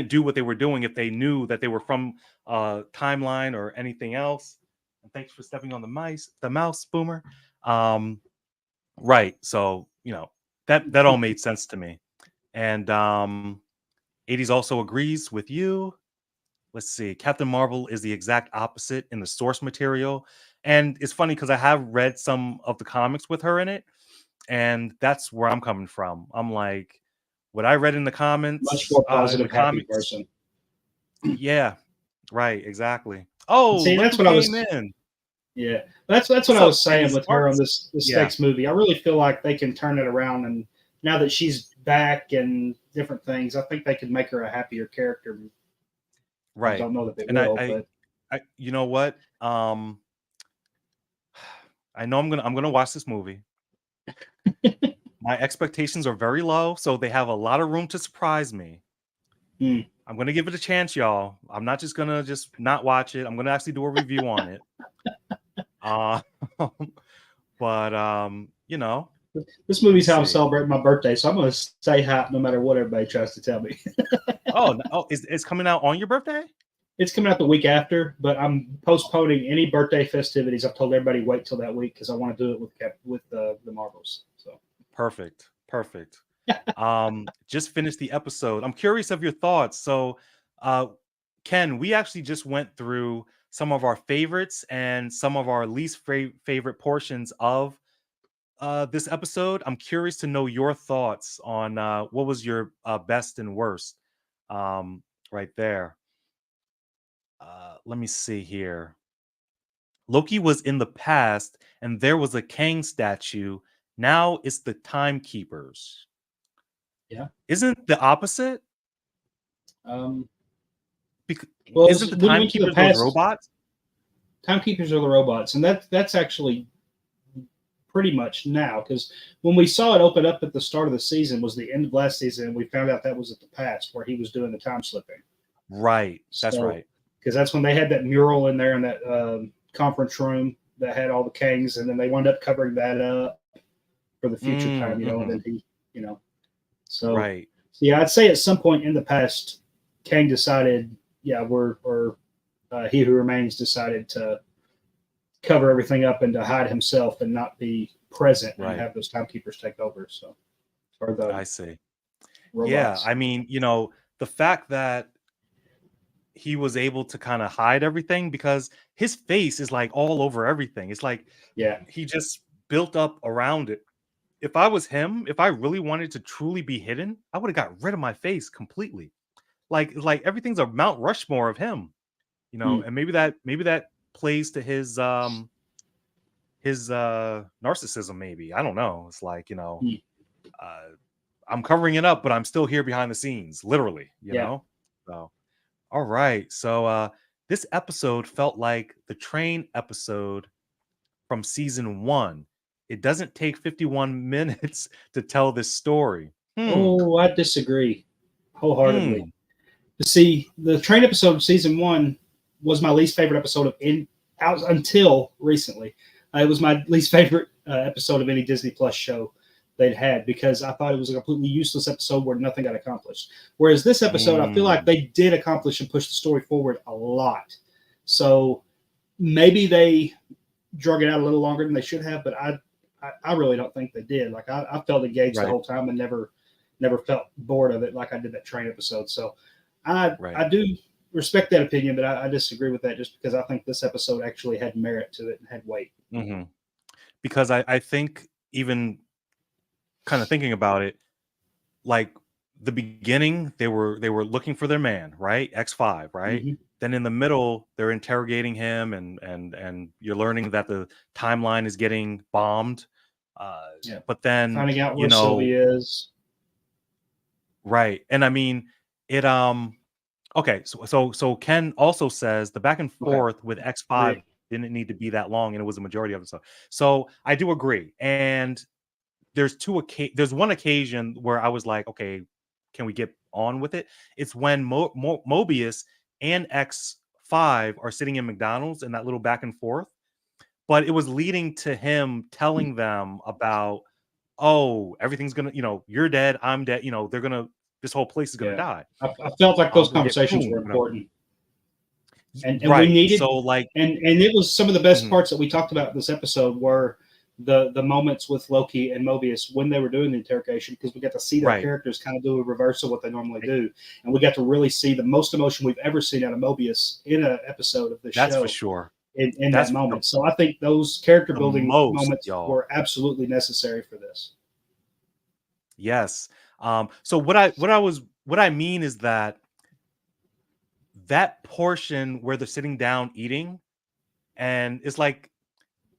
do what they were doing if they knew that they were from timeline or anything else. And thanks for stepping on the mouse, Boomer. Um, right. So that all made sense to me. And 80s also agrees with you. Let's see. Captain Marvel is the exact opposite in the source material. And it's funny because I have read some of the comics with her in it. And that's where I'm coming from. I'm like, what I read in the Much comments, more in the positive, happy comics. person. Yeah, right, exactly. Oh, See, look that's who what I came was. in. Yeah, that's what What's I up, was Kenny saying with her on Sparks? this Yeah, next movie. I really feel like they can turn it around, and now that she's back and different things, I think they could make her a happier character. I right. don't know that they And will, but you know what? I know I'm gonna watch this movie. My expectations are very low, so they have a lot of room to surprise me. hmm, I'm gonna give it a chance, y'all. I'm not just gonna just not watch it. I'm gonna actually do a review on it. Uh, but this let me movie's how I'm see. celebrating my birthday, so I'm going to stay hot no matter what everybody tries to tell me. It's coming out on your birthday? It's coming out the week after, but I'm postponing any birthday festivities. I've told everybody wait till that week because I want to do it with the Marvels. So Perfect. Perfect. Just finished the episode. I'm curious of your thoughts. So, uh, Ken, we actually just went through some of our favorites and some of our least favorite portions of this episode. I'm curious to know your thoughts on what was your best and worst right there. Let me see here. Loki was in the past, and there was a Kang statue. Now it's the Timekeepers. Yeah. Isn't the opposite? Um, Bec- well, isn't the when you went to the Timekeepers those past, robots? timekeepers are the robots, and that's actually pretty much now, because when we saw it open up at the start of the season was the end of last season, and we found out that was at the past where he was doing the time slipping. Right. That's So right. because that's when they had that mural in there in that conference room that had all the Kangs, and then they wound up covering that up for the future time, and then he, so Right. yeah, I'd say at some point in the past, Kang decided, yeah, He Who Remains decided to cover everything up and to hide himself and not be present and Right. have those timekeepers take over. So, or the I see. Yeah. robots. I mean, the fact that he was able to kind of hide everything because his face is like all over everything. It's like Yeah. he just built up around it. If I was him, if I really wanted to truly be hidden, I would have got rid of my face completely. Like everything's a Mount Rushmore of him, Hmm. and maybe that plays to his narcissism, maybe. I don't know. It's like, Hmm. uh I'm covering it up, but I'm still here behind the scenes, literally, Yeah. So all right. So this episode felt like the train episode from season 1. It doesn't take 51 minutes to tell this story. Oh, I disagree wholeheartedly. Hmm. See, the train episode of season 1 was my least favorite episode of out until recently. It was my least favorite episode of any Disney Plus show they'd had because I thought it was a completely useless episode where nothing got accomplished. Whereas this episode, I feel like they did accomplish and push the story forward a lot. So maybe they drug it out a little longer than they should have, but I really don't think they did. Like I felt engaged the whole time and never felt bored of it like I did that train episode. So I do respect that opinion, but I disagree with that just because I think this episode actually had merit to it and had weight. Mm-hmm. Because I think, even kind of thinking about it, like the beginning, they were looking for their man, right? X5, right? Mm-hmm. Then in the middle, they're interrogating him, and you're learning that the timeline is getting bombed. Yeah. But then, Finding out where Sylvie is. right? And I mean, it okay. So Ken also says the back and forth with X5 didn't need to be that long, and it was a majority of it. So I do agree. And there's one occasion where I was like, okay, can we get on with it? It's when Mobius and X5 are sitting in McDonald's and that little back and forth, but it was leading to him telling them about, oh, everything's gonna, you're dead, I'm dead, this whole place is gonna die. I felt like those We'll get conversations boom, were important. And we right. needed, So like, and it was some of the best parts that we talked about in this episode were the moments with Loki and Mobius when they were doing the interrogation, because we got to see their characters kind of do a reverse of what they normally do, and we got to really see the most emotion we've ever seen out of Mobius in an episode of the show. That's for sure. In that moment. So I think those character building moments were absolutely necessary for this. Yes. So what I mean is that portion where they're sitting down eating, and it's like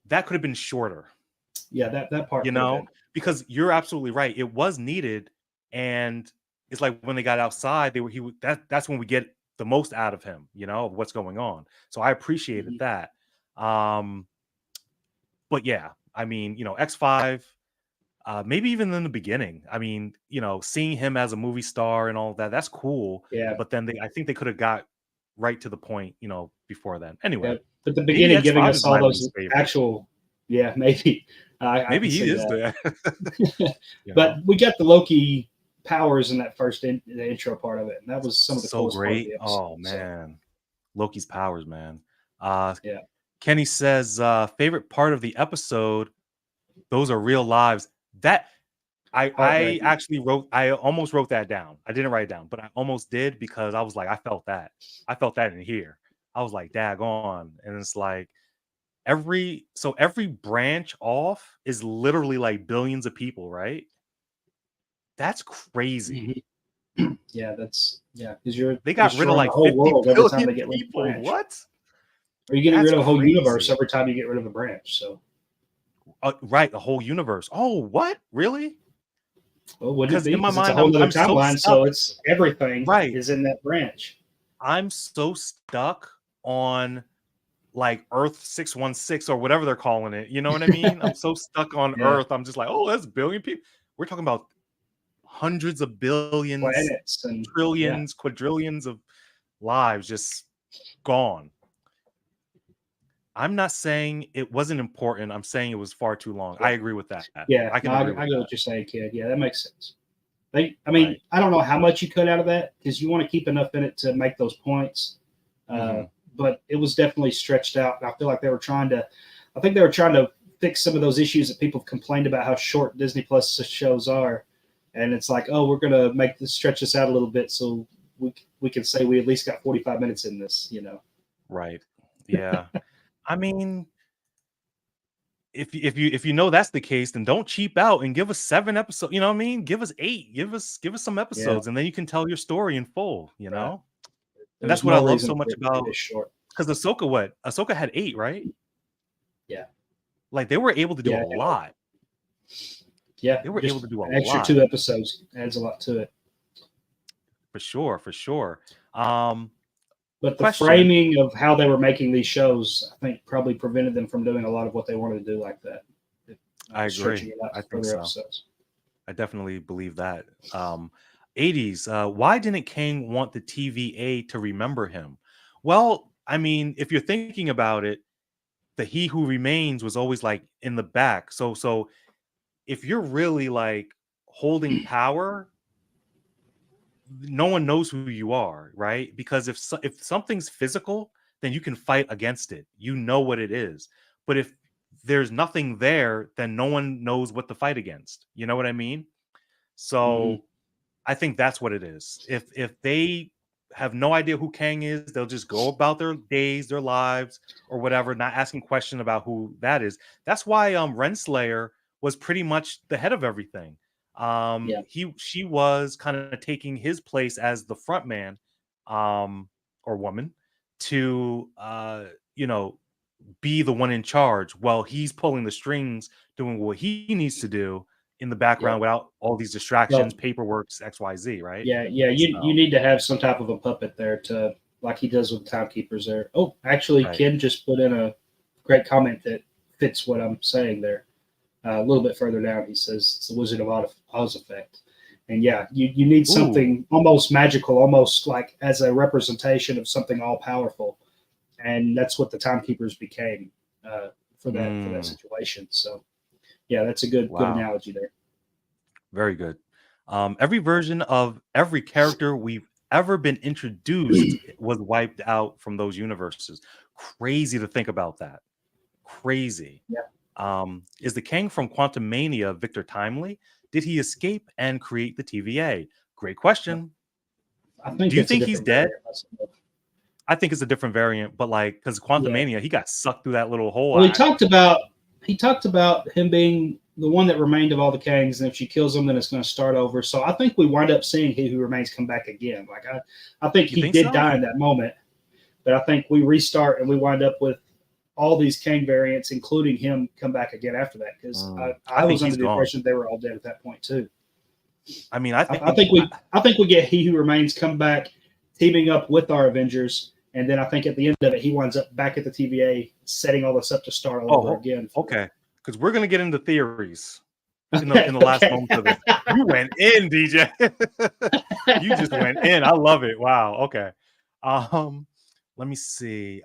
that could have been shorter. Yeah, that part, because you're absolutely right. It was needed, and it's like when they got outside, that's when we get the most out of him, of what's going on. So I appreciated that. But yeah, I mean, X5, maybe even in the beginning, I mean, seeing him as a movie star and all that, that's cool. Yeah. But then I think they could have got right to the point, before then. Anyway, but the beginning giving us all those actual, maybe. Maybe he is there. But we got the Loki powers in that first the intro part of it, and that was some of the coolest great. Part of the episode, oh man, Loki's powers, man. Yeah. Kenny says favorite part of the episode. Those are real lives. That I actually I almost wrote that down. I didn't write it down, but I almost did, because I was like, I felt that in here. I was like, daggone. And it's like every branch off is literally like billions of people, right? That's crazy. Yeah, that's because they got rid of like the whole world every time they get people. What? Or you're getting That's rid of a whole universe crazy. every time you get rid of a branch. So, Right, the whole universe. Oh, what? Really? well, wouldn't it Because be? in my Because it's a mind, whole other I'm so timeline. stuck. So it's everything Right. is in that branch. I'm so stuck on like Earth 616 or whatever they're calling it. You know what I mean? I'm so stuck on Yeah, Earth. I'm just like, oh, that's a billion people. We're talking about hundreds of billions, planets and yeah, trillions, quadrillions of lives just gone. I'm not saying it wasn't important. I'm saying it was far too long. yeah, I agree with that. yeah. I No, can I agree with get that. what you're saying, kid. Yeah, that makes sense. I mean, Right. I don't know how much you cut out of that because you want to keep enough in it to make those points. Uh, Hmm. but it was definitely stretched out. And I feel like they were trying to, I think they were trying to fix some of those issues that people have complained about how short Disney Plus shows are. And it's like, oh, we're going to make this stretch this out a little bit so we can say we at least got 45 minutes in this, you know? Right. Yeah. I mean, if you know that's the case, then don't cheap out and give us 7 episodes. You know what I mean? Give us 8. Give us some Yeah, episodes, and then you can tell your story in full. You right. know, and There was that's what I no love reason so for much it to be about this short. because Ahsoka. What Ahsoka had 8, right? Yeah. Like they were able to do a Yeah. lot. Yeah. They were able Just to do a an extra lot 2 episodes adds a lot to it. for sure. For sure. Um, But the question. framing of how they were making these shows, I think, probably prevented them from doing a lot of what they wanted to do like that, I stretching agree. it out I to think further so. episodes. I definitely believe that. 80s. Why didn't Kang want the TVA to remember him? Well, I mean, if you're thinking about it, the He Who Remains was always like in the back. So if you're really like holding power, no one knows who you are, right? Because if something's physical, then you can fight against it. You know what it is. But if there's nothing there, then no one knows what to fight against. You know what I mean? Mm-hmm. So I think that's what it is. If they have no idea who Kang is, they'll just go about their days, their lives, or whatever, not asking question about who that is. That's why Renslayer was pretty much the head of everything. Yeah. She was kind of taking his place as the front man, or woman, to you know, be the one in charge while he's pulling the strings, doing what he needs to do in the Yeah. background without all these distractions, Well, paperwork, XYZ, right? yeah. Yeah. You So, need to have some type of a puppet there to, like he does with the timekeepers there. Oh, actually, right. Ken just put in a great comment that fits what I'm saying there. A little bit further down, he says it's the Wizard of Oz effect. And yeah, you need Ooh. something almost magical, almost like as a representation of something all powerful, and that's what the timekeepers became for that Mm, situation. So yeah, that's a good wow. analogy there. Very good. Every version of every character we've ever been introduced was wiped out from those universes. Crazy to think about that. Crazy. Yeah, Is the Kang from Quantum Mania Victor Timely? Did he escape and create the TVA? Great question. I think Do you it's a think he's different dead? variant. I think it's a different variant, but like because Quantum Yeah. Mania, he got sucked through that little hole. Well, he talked about him being the one that remained of all the Kangs, and if she kills him, then it's going to start over. So I think we wind up seeing He Who Remains come back again. Like I think You he think did so? die in that moment, but I think we restart and we wind up with all these Kang variants, including him, come back again after that. Because I I think was he's under the gone. impression they were all dead at that point too. I mean, I I think think we get He Who Remains come back, teaming up with our Avengers, and then I think at the end of it, he winds up back at the TVA, setting all this up to start all over oh, again. okay, because we're gonna get into theories in Okay, the last okay. moments of this. You went in, DJ. You just went in. I love it. Wow. Okay. Um, let me see.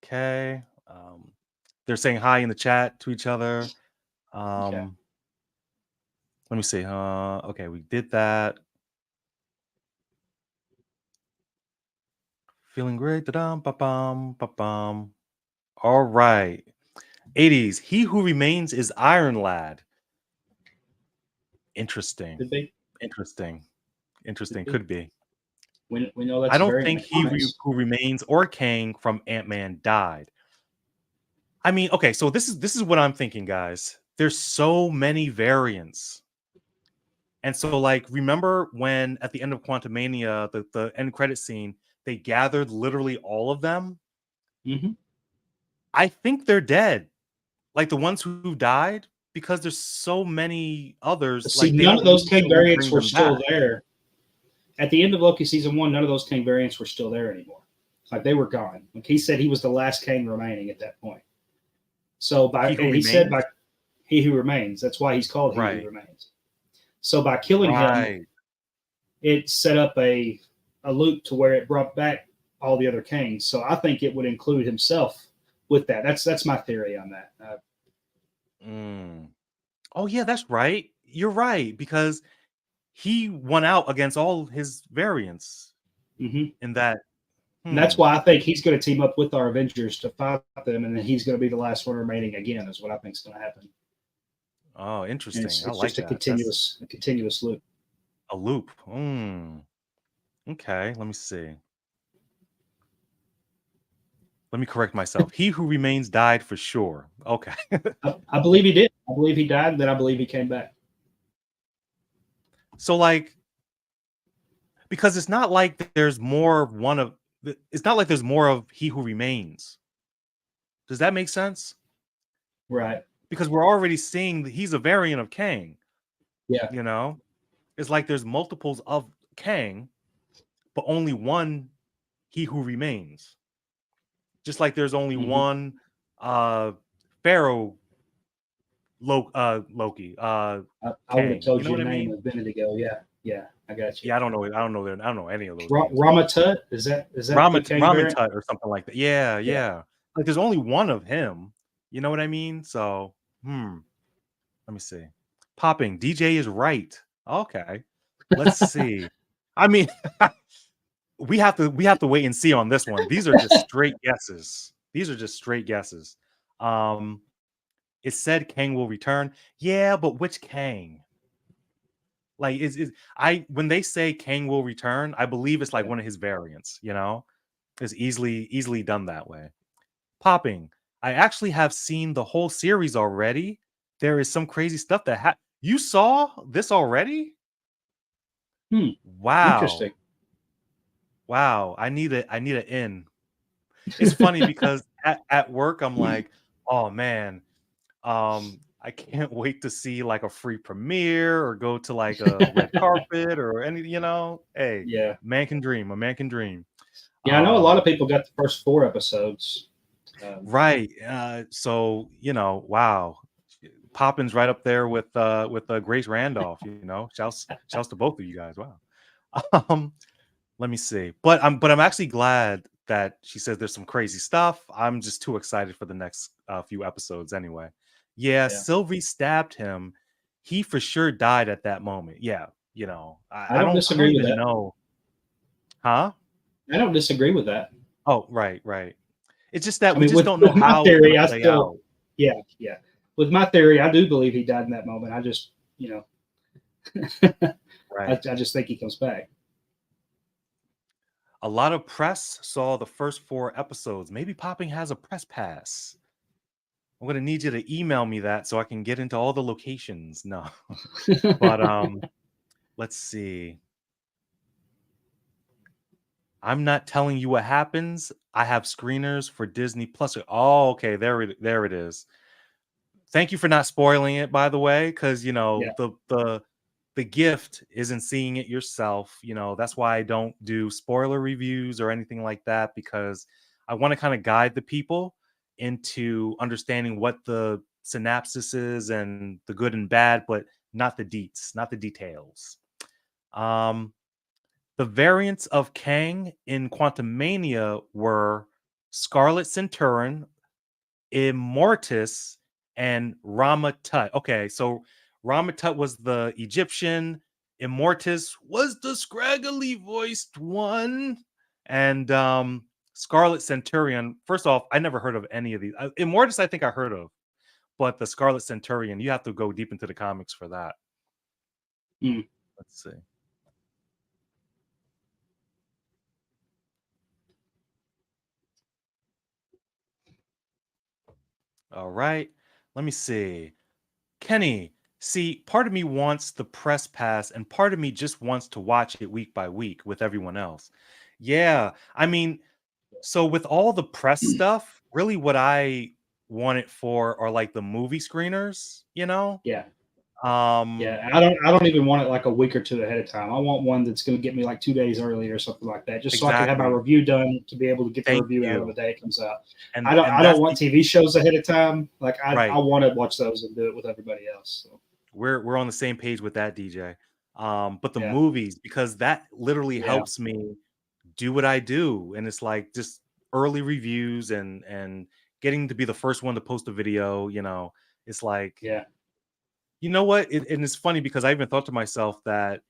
Okay. They're saying hi in the chat to each other. Okay. Um, let me see. Okay, we did that. Feeling great. Da-dum, ba-bum, ba-bum. All right. 80s. He Who Remains is Iron Lad. Interesting. Could be. Interesting. Could Interesting. be. Could be. We know I that's a don't variant think name. Nice. Who Remains or Kang from Ant-Man died. I mean, okay, so this is what I'm thinking, guys. There's so many variants. And so, like, remember when at the end of Quantumania, the end credit scene, they gathered literally all of them. Mm-hmm. I think they're dead. Like the ones who died, because there's so many others. See, Like they none of don't those need King to variants bring were them back. still there. At the end of Loki season 1, none of those King variants were still there anymore. Like they were gone. Like he said, he was the last King remaining at that point. So He who he said remains. by he who remains. That's why he's called he who Right. remains. So by killing him, Right. it set up a loop to where it brought back all the other kings. So I think it would include himself with that. That's my theory on that. Mm. Oh yeah, that's right. You're right, because he won out against all his variants Mm-hmm. in that. And that's Hmm. why I think he's going to team up with our Avengers to fight them, and then he's going to be the last one remaining again. Is what I think is going to happen. Oh, And interesting. I it's like just that. That's a continuous loop. a loop. Okay, let me see. Let me correct myself. He who remains died for sure. Okay. I believe he did. I believe he died. Then I believe he came back. So like, because it's not like there's more of one of it's not like there's more of he who remains. Does that make sense? Right. Because we're already seeing that he's a variant of Kang, Yeah. you know? It's like there's multiples of Kang, but only one he who remains. Just like there's only Mm-hmm. one Pharaoh Loki, I would have Kang. You told know you what the I name mean? a minute ago. Yeah. Yeah. I got you. Yeah, I don't know. I don't know any of those names. Ramatut, is that the King variant? Ramatut or something like that. Yeah, Yeah. yeah. Like there's only one of him. You know what I mean? So, let me see. Popping. DJ is right. Okay. Let's see. I mean, we have to wait and see on this one. These are just straight guesses. These are just straight guesses. Um, it said Kang will return. Yeah, but which Kang? Like is I when they say Kang will return, I believe it's like Yeah. one of his variants, It's easily done that way. Popping. I actually have seen the whole series already. There is some crazy stuff that you saw this already? Wow. Interesting. Wow. I need an in. It's funny because at work I'm like, "Oh man, I can't wait to see like a free premiere or go to like a red carpet or hey, Yeah. a man can dream. Yeah. I know a lot Um, of people got the first 4 episodes. Um, right. So, wow. Poppins right up there with Grace Randolph. Shouts to both of you guys. Wow. Um, let me see. But I'm actually glad that she says there's some crazy stuff. I'm just too excited for the next few episodes anyway. Yeah, yeah. Sylvie stabbed him. He for sure died at that moment. Yeah, I I don't don't disagree with even that. know. Huh? I don't disagree with that. Oh, right, right. It's just that I we mean, just with, don't know with my how it's theory, gonna I play still, out. yeah, yeah. With my theory, I do believe he died in that moment. I just, I Right. just think he comes back. A lot of press saw the first 4 episodes. Maybe Popping has a press pass. I'm gonna need you to email me that so I can get into all the locations. No. But let's see. I'm not telling you what happens. I have screeners for Disney Plus. Oh, okay, there it is. Thank you for not spoiling it, by the way, because Yeah. the gift isn't seeing it yourself. That's why I don't do spoiler reviews or anything like that, because I want to kind of guide the people into understanding what the synopsis is and the good and bad, but not the deets, not the details. Um, the variants of Kang in Quantumania were Scarlet Centurion, Immortus, and Ramatut. Okay, so Ramatut was the Egyptian, Immortus was the scraggly voiced one, and Scarlet Centurion. First off, I never heard of any of these. Immortus, I think I heard of, but the Scarlet Centurion, you have to go deep into the comics for that. Mm. Let's see. All right. Let me see. Kenny, see, part of me wants the press pass and part of me just wants to watch it week by week with everyone else. Yeah. I mean, so with all the press stuff, really what I want it for are like the movie screeners, you know? Yeah. Um Yeah, I don't even want it like a week or two ahead of time. I want one that's going to get me like 2 days early or something like that, just so I can have my exactly. review done to be able to get the Thank review out on the you. day it comes out. And I don't that's want the TV shows ahead of time. Like I right. want to watch those and do it with everybody else. So, We're on the same page with that, DJ. But the yeah, movies, because that literally yeah, helps me do what I do. And it's like just early reviews and getting to be the first one to post a video, you know. It's like, yeah, you know what? And it's funny because I even thought to myself that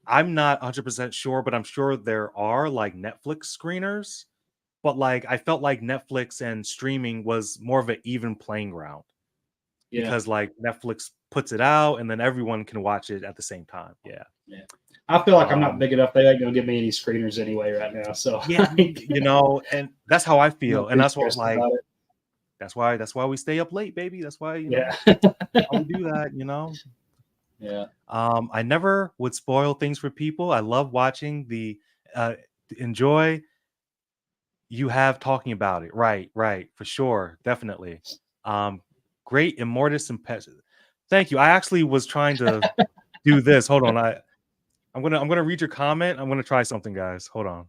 I'm not 100% sure, but I'm sure there are like Netflix screeners. But like I felt like Netflix and streaming was more of an even playing ground yeah, because like Netflix puts it out and then everyone can watch it at the same time. Yeah. yeah. I feel like I'm not Um big enough. They ain't gonna give me any screeners anyway right now. So yeah, you know, and that's how I I'm feel. not And too that's what stressed like about it. that's why we stay up late, baby. That's why, you know, Yeah, how we do that, you know. yeah, I never would spoil things for people. I love watching uh enjoy you have talking about it. Right, right, for sure. Definitely. Um great immortus and pet. Thank you. I actually was trying to do this. Hold on. I'm gonna read your comment. I'm gonna try something, guys. Hold on.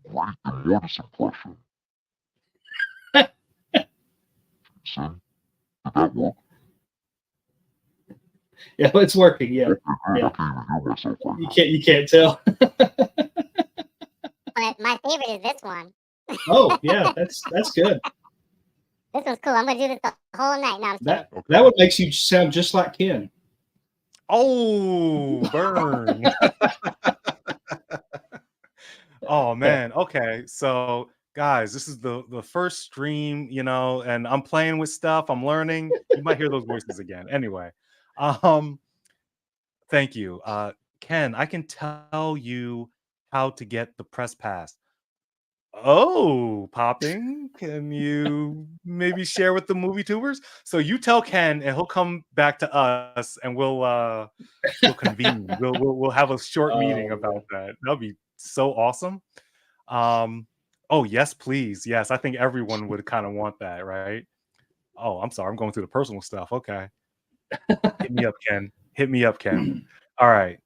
Great immortus impression. See? Did that work? yeah. It's working. Yeah, Okay, good. I yeah. can't even hear myself right You now. can't tell. But my favorite is this one. Oh yeah, that's good. This one's cool. I'm gonna do this the whole night. No, I'm kidding. That Okay. that would makes you sound just like Ken. Oh, burn. Oh man. Okay. So guys, this is the first stream, you know, and I'm playing with stuff. I'm learning. You might hear those voices again. Anyway. Um, thank you. Ken, I can tell you how to get the press pass. Oh, popping. Can you maybe share with the movie tubers? So you tell Ken and he'll come back to us and we'll convene. We'll have a short meeting Oh about that. That'll be so awesome. Oh yes, please. Yes, I think everyone would kind of want that, right? Oh, I'm sorry. I'm going through the personal stuff. Okay. Hit me up, Ken. Hit me up, Ken. yeah. All right.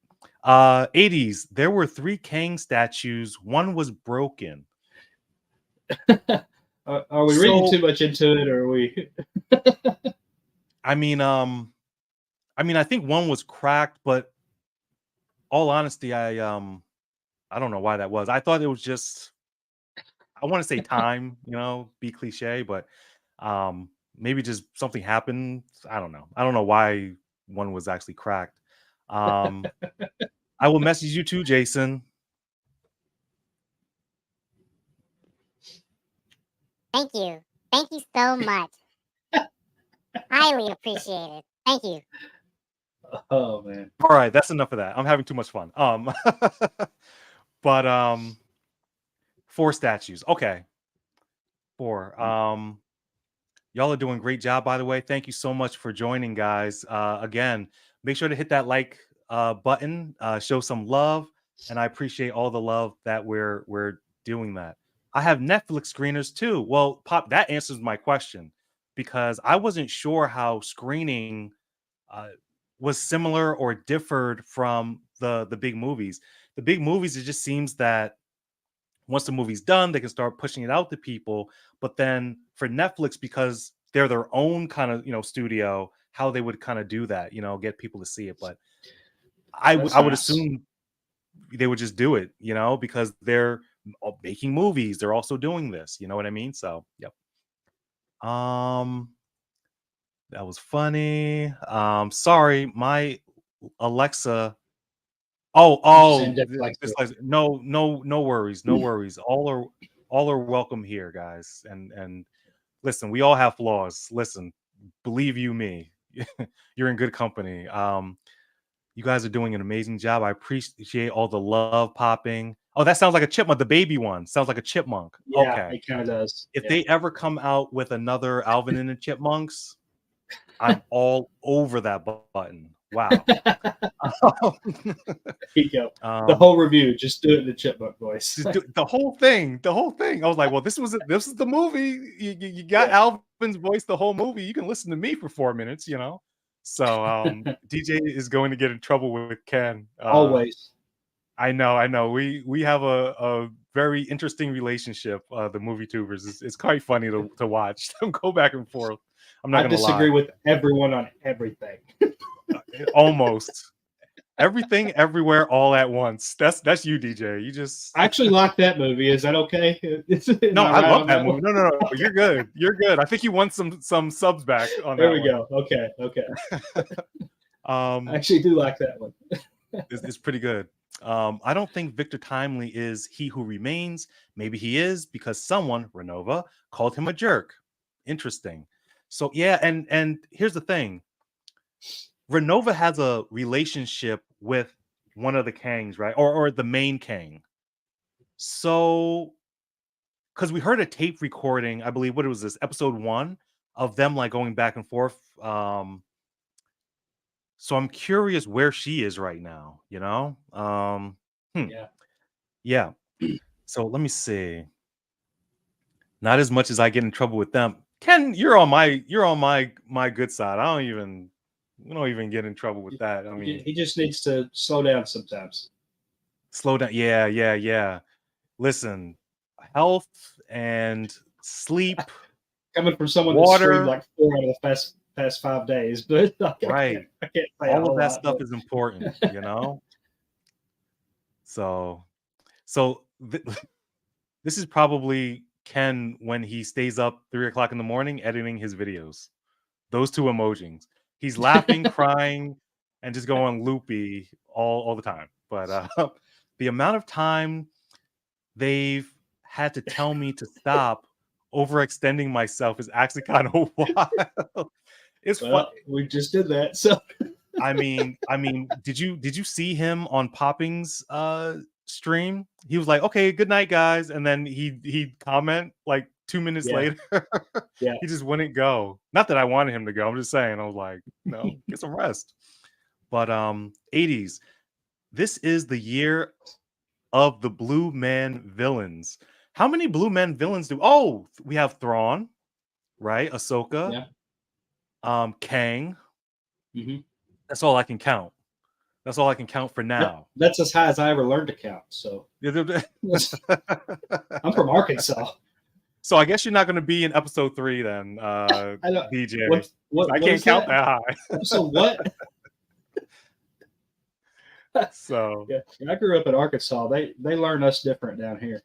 80s. There were 3 Kang statues. One was broken. Are we reading So too much into it, or are we? I mean, I think one was cracked, but all honesty, I don't know why that was. I thought it was just I want to say time, you know, be cliche, but maybe just something happened. I don't know. I don't know why one was actually cracked. Um I will message you too, Jason. Thank you. Thank you so much. Highly appreciated. Thank you. Oh man. All right, that's enough of that. I'm having too much fun. But 4 statues. Okay. 4. Y'all are doing a great job, by the way. Thank you so much for joining, guys. Again, make sure to hit that like button, show some love, and I appreciate all the love that we're doing that. I have Netflix screeners too. Well, Pop, that answers my question because I wasn't sure how screening uh, was similar or differed from the big movies. The big movies, it just seems that once the movie's done, they can start pushing it out to people. But then for Netflix, because they're their own kind of studio, how they would kind of do that, get people to see it. But That's I would nice. assume they would just do it, because they're making movies. They're also doing this. You know what I mean? So, yep. Um, that was funny. Sorry, my Alexa. She's saying No, no worries, no worries. All are welcome here, guys. And listen, we all have flaws. Listen, believe you me, you're in good company. You guys are doing an amazing job. I appreciate all the love popping. Oh, that sounds like a chipmunk. The baby one sounds like a chipmunk. Yeah, Okay. it kind of does. If Yeah. they ever come out with another Alvin and the Chipmunks, I'm all over that button. Wow. There you go. The um, whole review, just do it in the chipmunk voice. just the whole thing. The whole thing. I was like, well, this is the movie. You got Alvin's voice the whole movie. You can listen to me for 4 minutes, you know. So DJ is going to get in trouble with Ken. Always. I know. We have a very interesting relationship. The movie tubers. It's quite funny to watch them go back and forth. I'm not I gonna disagree lie. with everyone on everything. Almost everything, everywhere, all at once. That's you, DJ. You just I actually like that movie. Is that okay? no. I right love on that movie. one? No. You're good. You're good. I think you won some subs back on There that we one. go. Okay. I I actually do like that one. it's pretty good. I don't think Victor Timely is he who remains. Maybe he is because someone, Renova, called him a jerk. Interesting. So yeah, and here's the thing. Renova has a relationship with one of the Kangs, right? Or the main Kang. So because we heard a tape recording, I believe what it was this episode 1 of them like going back and forth. So I'm curious where she is right now, you know? Yeah. Yeah. So let me see. Not as much as I get in trouble with them. Ken, you're on my good side. We don't even get in trouble with that. I mean, He just needs to slow down sometimes. slow down. Yeah. Listen, health and sleep, Coming from someone that streamed water, like 4 out of the past 5 days, but like, right. I can't say a All of whole that lot. stuff is important, you know? So this is probably Ken when he stays up 3 o'clock in the morning editing his videos. Those two emojis. He's laughing, crying, and just going loopy all the time. But the amount of time they've had to tell me to stop overextending myself is actually kind of wild. It's fun. Well, we just did that, so I mean, did you see him on Popping's stream? He was like, "Okay, good night, guys," and then he'd comment like 2 minutes Yeah. later. Yeah. He just wouldn't go. Not that I wanted him to go. I'm just saying. I was like, no, get some rest. But 80s. This is the year of the Blue Man villains. How many Blue Man villains do? Oh, we have Thrawn, right? Ahsoka, Kang. Mhm. That's all I can count. That's all I can count for now. That's as high as I ever learned to count. So I'm from Arkansas. So I guess you're not going to be in episode 3 then, I don't, DJ. what I can't is count that high. So what? So Yeah, I grew up in Arkansas. They learn us different down here.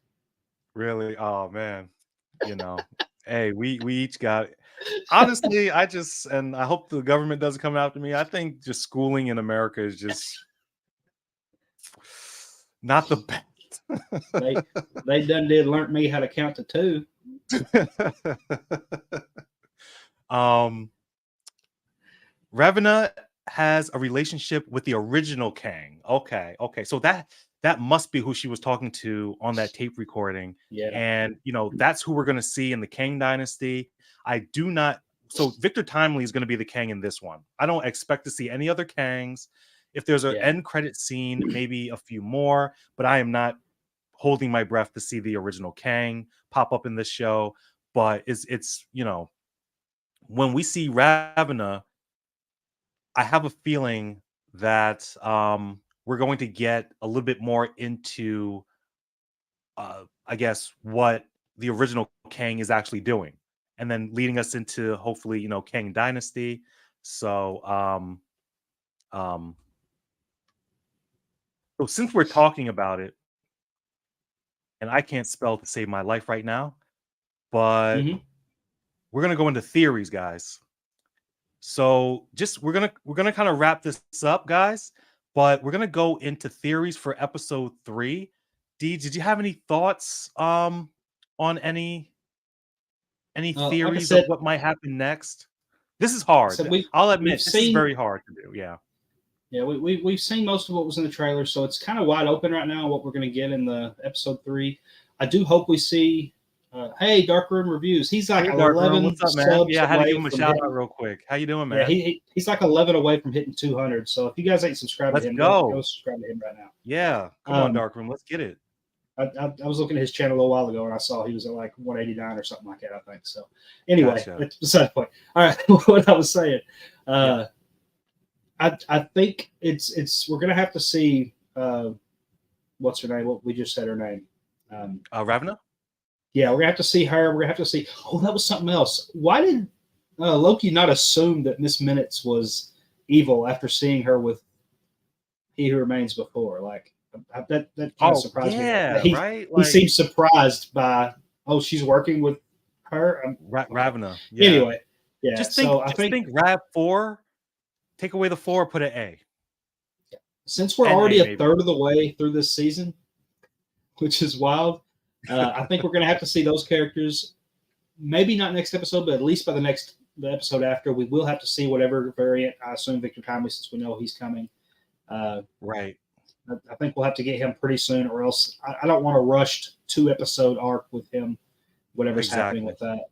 really, oh man, you know, hey, we each got. Honestly, I hope the government doesn't come after me. I think just schooling in America is just not the best. They done did learn me how to count to 2. Ravonna has a relationship with the original Kang. Okay. So that must be who she was talking to on that tape recording. Yeah. And that's who we're going to see in the Kang dynasty. So Victor Timely is going to be the Kang in this one. I don't expect to see any other Kangs. If there's an end credit scene, maybe a few more, but I am not holding my breath to see the original Kang pop up in this show. But it's when we see Ravonna, I have a feeling that we're going to get a little bit more into I guess what the original Kang is actually doing, and then leading us into hopefully Kang Dynasty. So so since we're talking about it, and I can't spell to save my life right now, but we're gonna go into theories, guys. So we're gonna kind of wrap this up, guys, but we're gonna go into theories for episode 3. D, did you have any thoughts on any theories of what might happen next? This is hard. I'll admit this is very hard to do. Yeah. Yeah, we've seen most of what was in the trailer, so it's kind of wide open right now what we're going to get in the episode 3. I do hope we see Hey, Dark Room Reviews. He's like Hey, Dark Room, 11 what's up, man? subs Yeah, I had to away give him a from shout hitting. out real quick. How you doing, man? Yeah, he's like 11 away from hitting 200. So if you guys ain't subscribed Let's to him, go. go subscribe to him right now. Yeah, come on, Dark Room, let's get it. I was looking at his channel a little while ago and I saw he was at like 189 or something like that, I think. So anyway, Gotcha. That's beside the point. All right, what I was saying. I think we're gonna have to see what's her name? What we just said her name. Ravna? Yeah, we're gonna have to see her. We're gonna have to see. Oh, that was something else. Why did Loki not assume that Miss Minutes was evil after seeing her with He Who Remains before? Like that kind of surprised me. Right? He seemed surprised by she's working with her. Ravna. Yeah. Anyway, yeah. Just I think Rav4. Take away the 4, put an A. Since we're already a third of the way through this season, which is wild, I think we're going to have to see those characters. Maybe not next episode, but at least by the episode after, we will have to see whatever variant. I assume Victor Timely, since we know he's coming. Right. I think we'll have to get him pretty soon, or else I don't want a rushed 2-episode arc with him. Whatever's happening with that.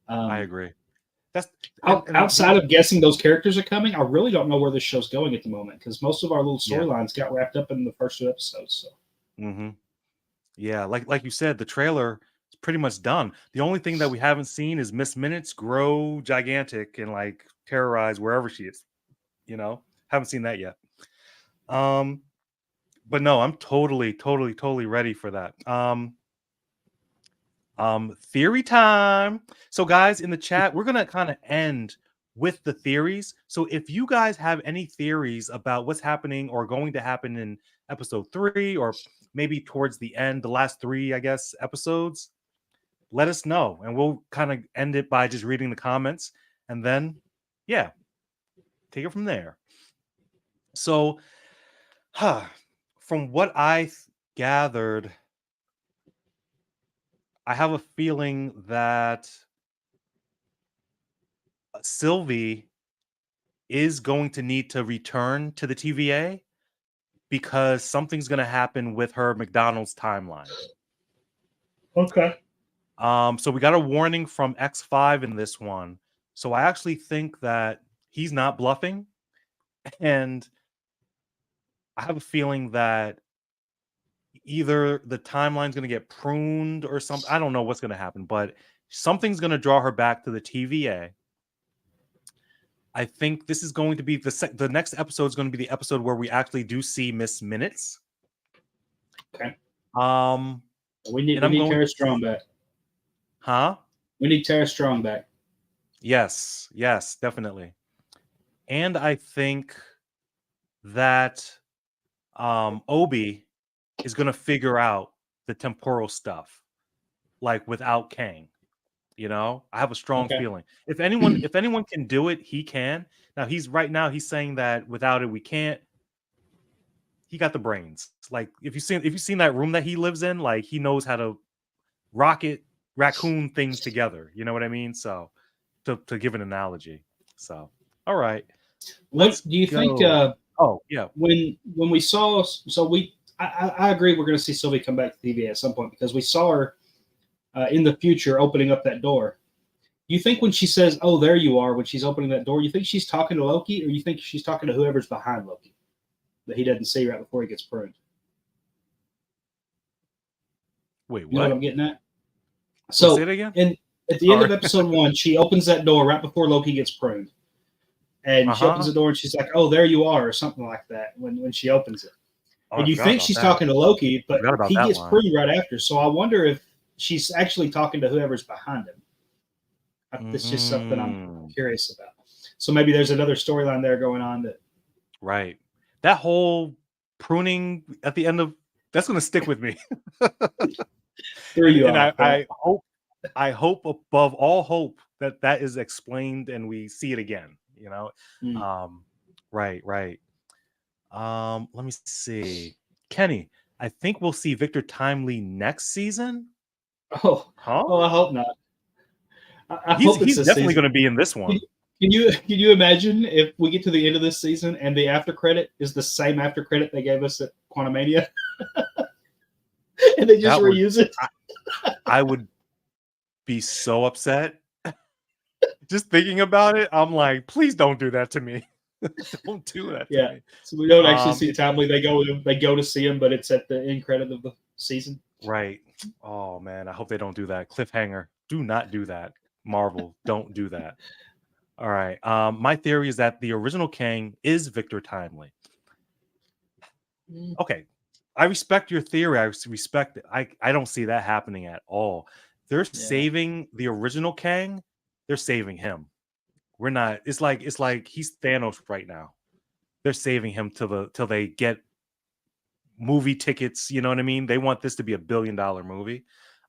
I agree. That's outside of guessing those characters are coming. I really don't know where this show's going at the moment because most of our little storylines got wrapped up in the first 2 episodes. So. Yeah, like you said, the trailer is pretty much done. The only thing that we haven't seen is Miss Minutes grow gigantic and like terrorize wherever she is. Haven't seen that yet. But no, I'm totally ready for that. Theory time. So guys in the chat, we're gonna kind of end with the theories. So if you guys have any theories about what's happening or going to happen in episode 3 or maybe towards the end, the last 3, I guess, episodes, let us know and we'll kind of end it by just reading the comments and then take it from there. So from what I gathered, I have a feeling that Sylvie is going to need to return to the TVA because something's going to happen with her McDonald's timeline. Okay. So we got a warning from X5 in this one. So I actually think that he's not bluffing. And I have a feeling that either the timeline's going to get pruned or something. I don't know what's going to happen, but something's going to draw her back to the TVA. I think this is going to be the next episode is going to be the episode where we actually do see Miss Minutes. Okay. We need Tara Strong back. Huh? We need Tara Strong back. Yes, definitely. And I think that Obi is going to figure out the temporal stuff, like without Kang. I have a strong feeling. If anyone can do it, he can. Now he's saying that without it, we can't. He got the brains. Like if you've seen that room that he lives in, like he knows how to raccoon things together. You know what I mean? So to give an analogy. So all right. What do you think? When we saw, I agree. We're going to see Sylvie come back to TV at some point because we saw her in the future opening up that door. You think when she says, "Oh, there you are," when she's opening that door, you think she's talking to Loki, or you think she's talking to whoever's behind Loki that he doesn't see right before he gets pruned? Wait, what? You know what I'm getting at? So say it again? At the end of episode 1, she opens that door right before Loki gets pruned. And she opens the door and she's like, "Oh, there you are," or something like that when she opens it. And you think she's talking to Loki, but he gets pruned right after. So I wonder if she's actually talking to whoever's behind him. It's just something I'm curious about. So maybe there's another storyline there going on that. Right. That whole pruning at the end of that's going to stick with me. There you and are. I hope above all hope that is explained and we see it again. Right. Let me see. Kenny, I think we'll see Victor Timely next season. Oh, I hope not. He's definitely going to be in this one. Can you imagine if we get to the end of this season and the after credit is the same after credit they gave us at Quantumania, and they just reuse it? I would be so upset. Just thinking about it, I'm like, please don't do that to me. Don't do that to me. So we don't actually see It- Timely. They go to see him, but it's at the end credit of the season. Right. Oh man, I hope they don't do that. Cliffhanger. Do not do that. Marvel, don't do that. All right. My theory is that the original Kang is Victor Timely. Okay. I respect your theory. I respect it. I don't see that happening at all. They're saving the original Kang. They're saving him. We're not. It's like he's Thanos right now. They're saving him till they get movie tickets. You know what I mean? They want this to be $1 billion movie.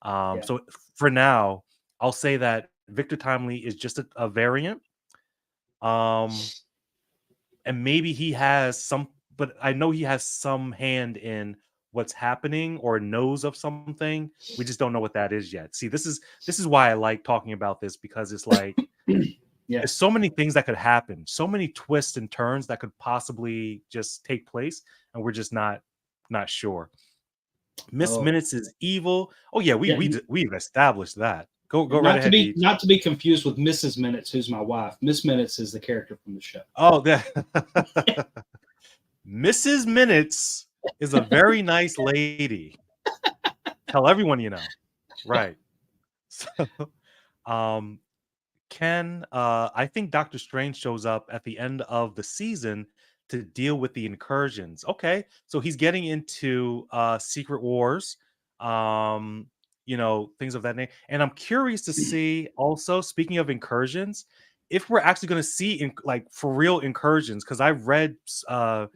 So for now, I'll say that Victor Timely is just a variant. And maybe he has some, but I know he has some hand in what's happening or knows of something. We just don't know what that is yet. See, this is why I like talking about this, because it's like there's so many things that could happen, so many twists and turns that could possibly just take place, and we're just not sure. Miss Minutes is evil. Oh yeah, we've established that. Go right ahead. Not to be confused with Mrs. Minutes, who's my wife. Miss Minutes is the character from the show. Oh, that Mrs. Minutes is a very nice lady. Tell everyone you know. Right. So Ken, I think Doctor Strange shows up at the end of the season to deal with the incursions. Okay, so he's getting into Secret Wars, things of that name. And I'm curious to see also, speaking of incursions, if we're actually going to see like for real incursions, because I've read not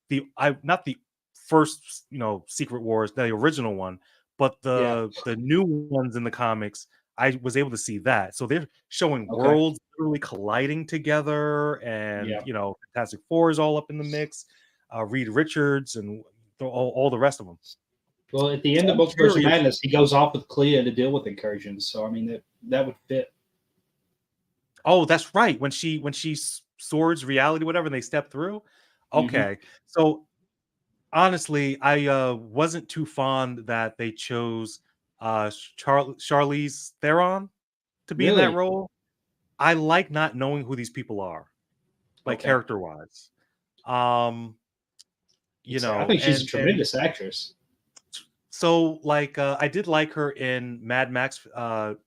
the first Secret Wars, the original one, but the new ones in the comics. I was able to see that. So they're showing worlds literally colliding together, and Fantastic Four is all up in the mix. Reed Richards and all the rest of them. Well, at the end of Multiverse of Madness, he goes off with Clea to deal with incursions. So I mean that would fit. Oh, that's right. When she swords reality, whatever, and they step through. Okay, so honestly, I wasn't too fond that they chose Charlize Theron to be in that role. I like not knowing who these people are, like character wise. I think she's a tremendous actress. So like I did like her in Mad Max. I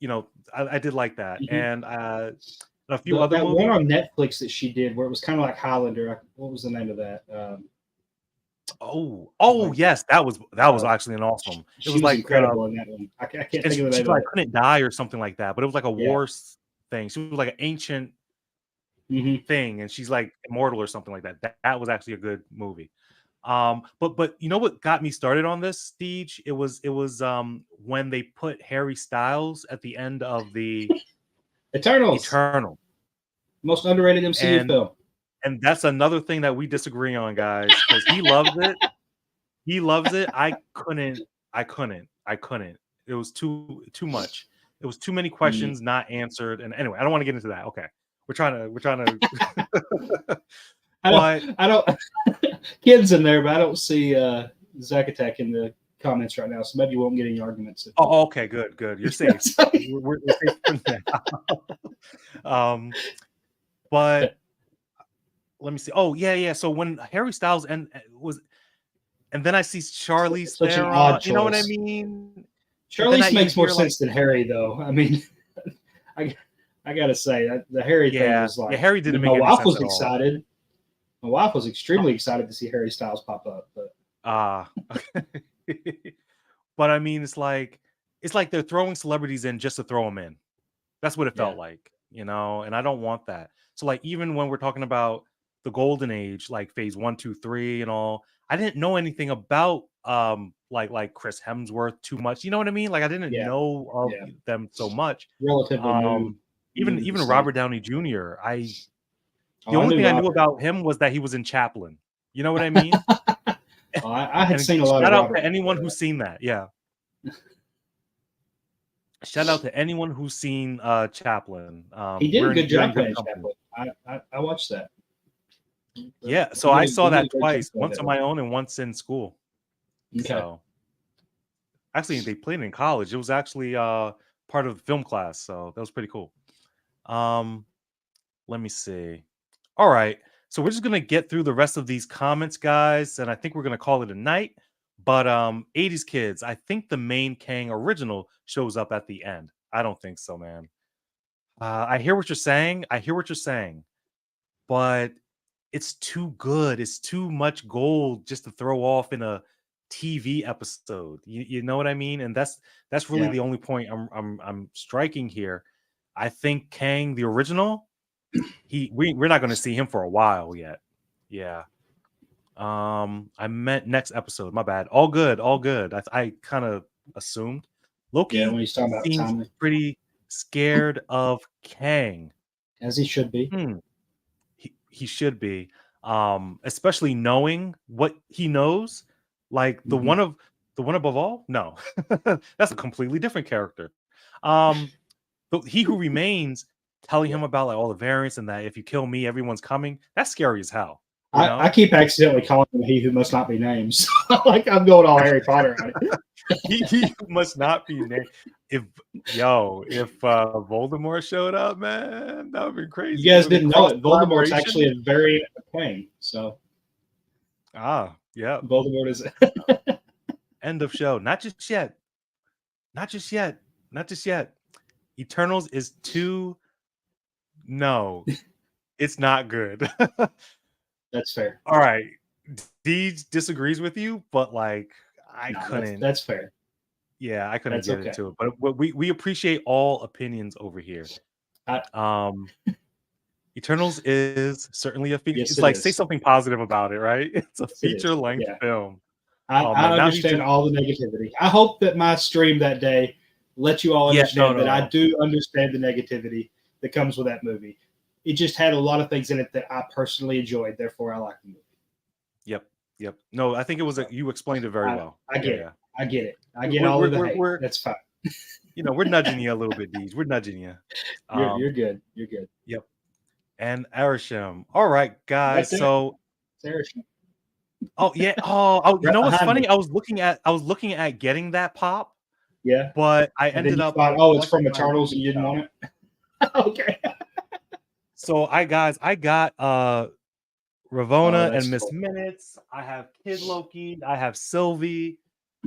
did like that. And a few other movies. One on Netflix that she did where it was kind of like Highlander. What was the name of that? Yes, that was actually an awesome. It was like incredible in that one. I can't think of the name. She like couldn't die or something like that, but it was like a war thing. She was like an ancient thing, and she's like immortal or something like that. That was actually a good movie. But you know what got me started on this, Deej? It was when they put Harry Styles at the end of the Eternal. Most underrated MCU film. And that's another thing that we disagree on, guys, because he loves it. He loves it. I couldn't. It was too much. It was too many questions not answered. And anyway, I don't want to get into that. Okay. We're trying to I don't kids in there, but I don't see Zack Attack in the comments right now, so maybe you won't get any arguments. Oh, okay, good. You're safe. we're safe from that. But let me see. Oh, yeah. So when Harry Styles and then I see Charlize Theron. You know what I mean? Charlize makes more sense than Harry, though. I mean, I gotta say the Harry thing was like. Yeah, Harry didn't make any sense. My wife was at excited. All. My wife was extremely excited to see Harry Styles pop up, but but I mean, it's like they're throwing celebrities in just to throw them in. That's what it felt like, and I don't want that. So like, even when we're talking about the golden age, like phase 1, 2, 3 and all, I didn't know anything about like Chris Hemsworth too much. You know what I mean? Like I didn't know of them so much. Relatively new. Even Robert Downey Jr. The only thing I knew about him was that he was in Chaplin. You know what I mean? I had seen a lot of Robert. Shout out to anyone who's seen that. Yeah. Shout out to anyone who's seen Chaplin. He did a good job playing Chaplin. I watched that. Yeah, so I saw that twice, once on my own and once in school. Okay. So actually, they played it in college. It was actually part of film class, so that was pretty cool. Um, let me see. All right, so we're just gonna get through the rest of these comments, guys, and I think we're gonna call it a night. But 80s kids, I think the main Kang original shows up at the end. I don't think so, man. I hear what you're saying. I hear what you're saying, but it's too good. It's too much gold just to throw off in a TV episode. You know what I mean? And that's really Yeah. the only point I'm striking here. I think Kang the original, we're not going to see him for a while yet. Yeah. I meant next episode. My bad. All good. All good. I kind of assumed Loki Yeah, when he's talking about seems timing, pretty scared of Kang. as he should be. He should be, especially knowing what he knows. Like the Mhm. one above all. No, that's a completely different character. But he who remains, telling him about like all the variants and that if you kill me, everyone's coming. That's scary as hell. You know? I keep accidentally calling him "He Who Must Not Be Named." So, like I'm going all Harry Potter on it. he must not be named. If Voldemort showed up, man, that would be crazy. You guys With a didn't know it. Voldemort's cross-collaboration. actually a variant of Kang. So Yeah. Voldemort is. End of show. Not just yet. Not just yet. Not just yet. Eternals is too. No, it's not good. That's fair. All right. Deej disagrees with you, but like I No, couldn't. That's fair. Yeah, I couldn't That's get okay. into it. But we appreciate all opinions over here. Eternals is certainly a feature. Yes, It's it like say is. something positive about it, right? It's a Yes, it is. feature-length Yeah. film. I man, now you understand just- all the negativity. I hope that my stream that day let you all understand that I do understand the negativity that comes with that movie. It just had a lot of things in it that I personally enjoyed. Therefore, I like the movie. Yep. No, I think it was you explained it very well. I get it. I get it. I get We're- all of the we're- hate. we're- That's fine. You know, we're nudging you a little bit, Deej. We're nudging you. You're good. You're good. Yep. And Arisham. All right, guys. Right there. So Sarah. yeah. Oh, you Right know what's behind funny? me. I was looking at getting that pop, Yeah. but I And then ended you up thought, oh, it's from selecting my Eternals and you didn't want it? Okay. So I got Ravona that's and Miss cool. Minutes. I have Kid Loki. I have Sylvie.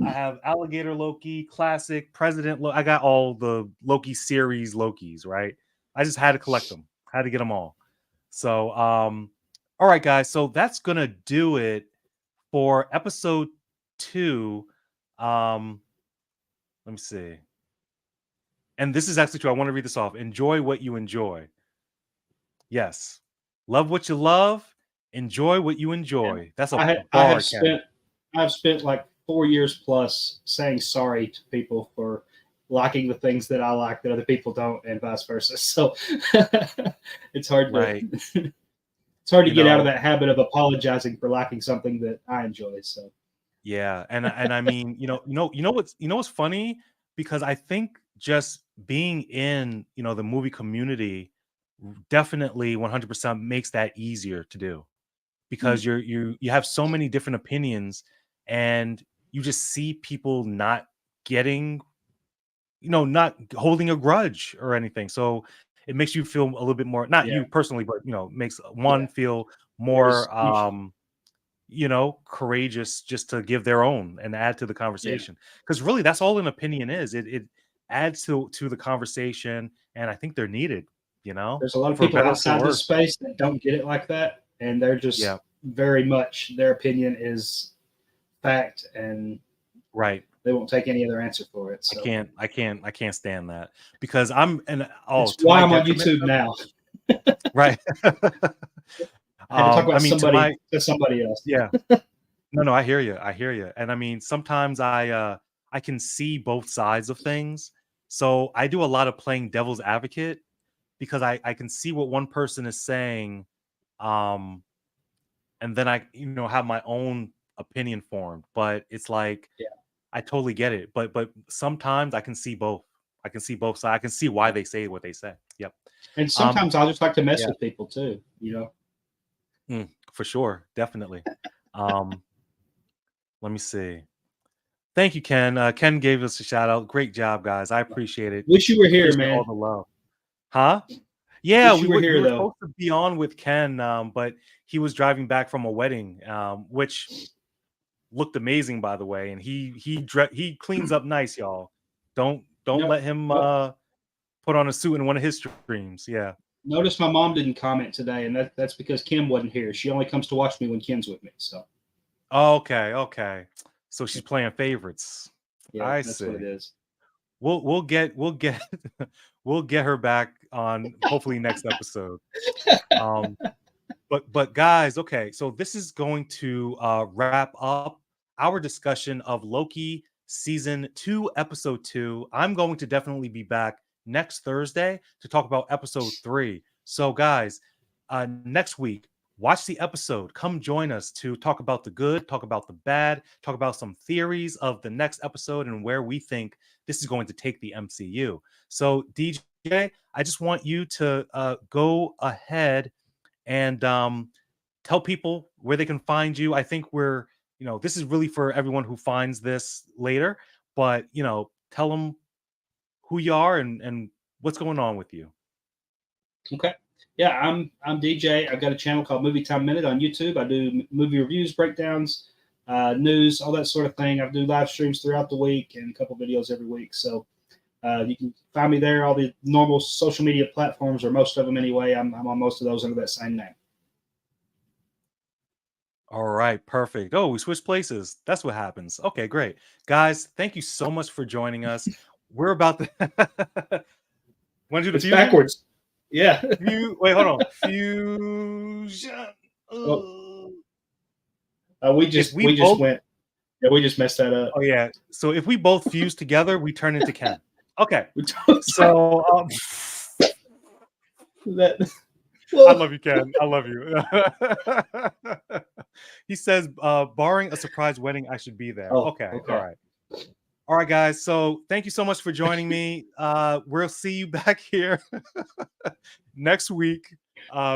I have Alligator Loki, Classic, President Loki. I got all the Loki series Lokis, right? I just had to collect them. Had to get them all. So all right, guys. So that's gonna do it for episode 2. Let me see. And this is actually true. I want to read this off. Enjoy what you enjoy. Yes. Love what you love. Enjoy what you enjoy. That's a bar. I've spent like 4 years plus saying sorry to people for liking the things that I like that other people don't, and vice versa. So it's hard to it's hard to get out of that habit of apologizing for liking something that I enjoy. So yeah, and I mean, you know what's funny, because I think just being in the movie community definitely 100% makes that easier to do, because you have so many different opinions, and you just see people not getting, not holding a grudge or anything. So it makes you feel a little bit more, not you personally, but makes one feel more courageous just to give their own and add to the conversation, because really that's all an opinion is. It adds to the conversation, and I think they're needed. There's a lot of people outside this space that don't get it like that, and they're just very much, their opinion is fact, and they won't take any other answer for it. So. I can't stand that, because that's why I'm on YouTube now. Right. I had to talk about to somebody else. Yeah. No, I hear you. And I mean, sometimes I can see both sides of things. So I do a lot of playing devil's advocate, because I can see what one person is saying, and then I have my own opinion formed. But it's like, I totally get it. But sometimes I can see both. I can see both sides. I can see why they say what they say. Yep. And sometimes I just like to mess with people too, For sure, definitely. Let me see. Thank you, Ken. Ken gave us a shout out. Great job, guys. I appreciate it. Wish you were here, Appreciate all man. the love. Huh? Yeah, Wish you were we here were though. supposed to be on with Ken, but he was driving back from a wedding, which looked amazing, by the way. And he cleans up nice, y'all. Don't Yep. let him put on a suit in one of his streams. Yeah. Notice my mom didn't comment today, and that's because Kim wasn't here. She only comes to watch me when Kim's with me. So Okay. So she's playing favorites. yeah, I that's see. what it is. We'll get we'll get her back on hopefully next episode. But guys, okay, so this is going to wrap up our discussion of Loki season 2, episode 2. I'm going to definitely be back next Thursday to talk about episode 3. So guys, next week, watch the episode. Come join us to talk about the good, talk about the bad, talk about some theories of the next episode and where we think this is going to take the MCU. So DJ, I just want you to go ahead and tell people where they can find you. I think this is really for everyone who finds this later, but tell them who you are and what's going on with you. Okay. Yeah, I'm DJ. I've got a channel called Movie Time Minute on YouTube. I do movie reviews, breakdowns, news, all that sort of thing. I do live streams throughout the week and a couple videos every week. So you can find me there. All the normal social media platforms, or most of them anyway. I'm on most of those under that same name. All right, perfect. Oh, we switched places. That's what happens. Okay, great. Guys, thank you so much for joining us. We're about to want to do the It's fusion? backwards. Yeah. Wait, hold on. Fusion. We just went. Yeah, we just messed that up. Oh yeah. So if we both fuse together, we turn into Ken. Okay. So that. I love you, Ken. I love you. He says, barring a surprise wedding, I should be there. Oh, okay. All right, guys. So thank you so much for joining me. We'll see you back here next week.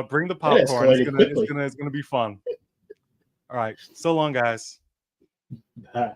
Bring the popcorn. It's gonna be fun. All right. So long, guys. Bye.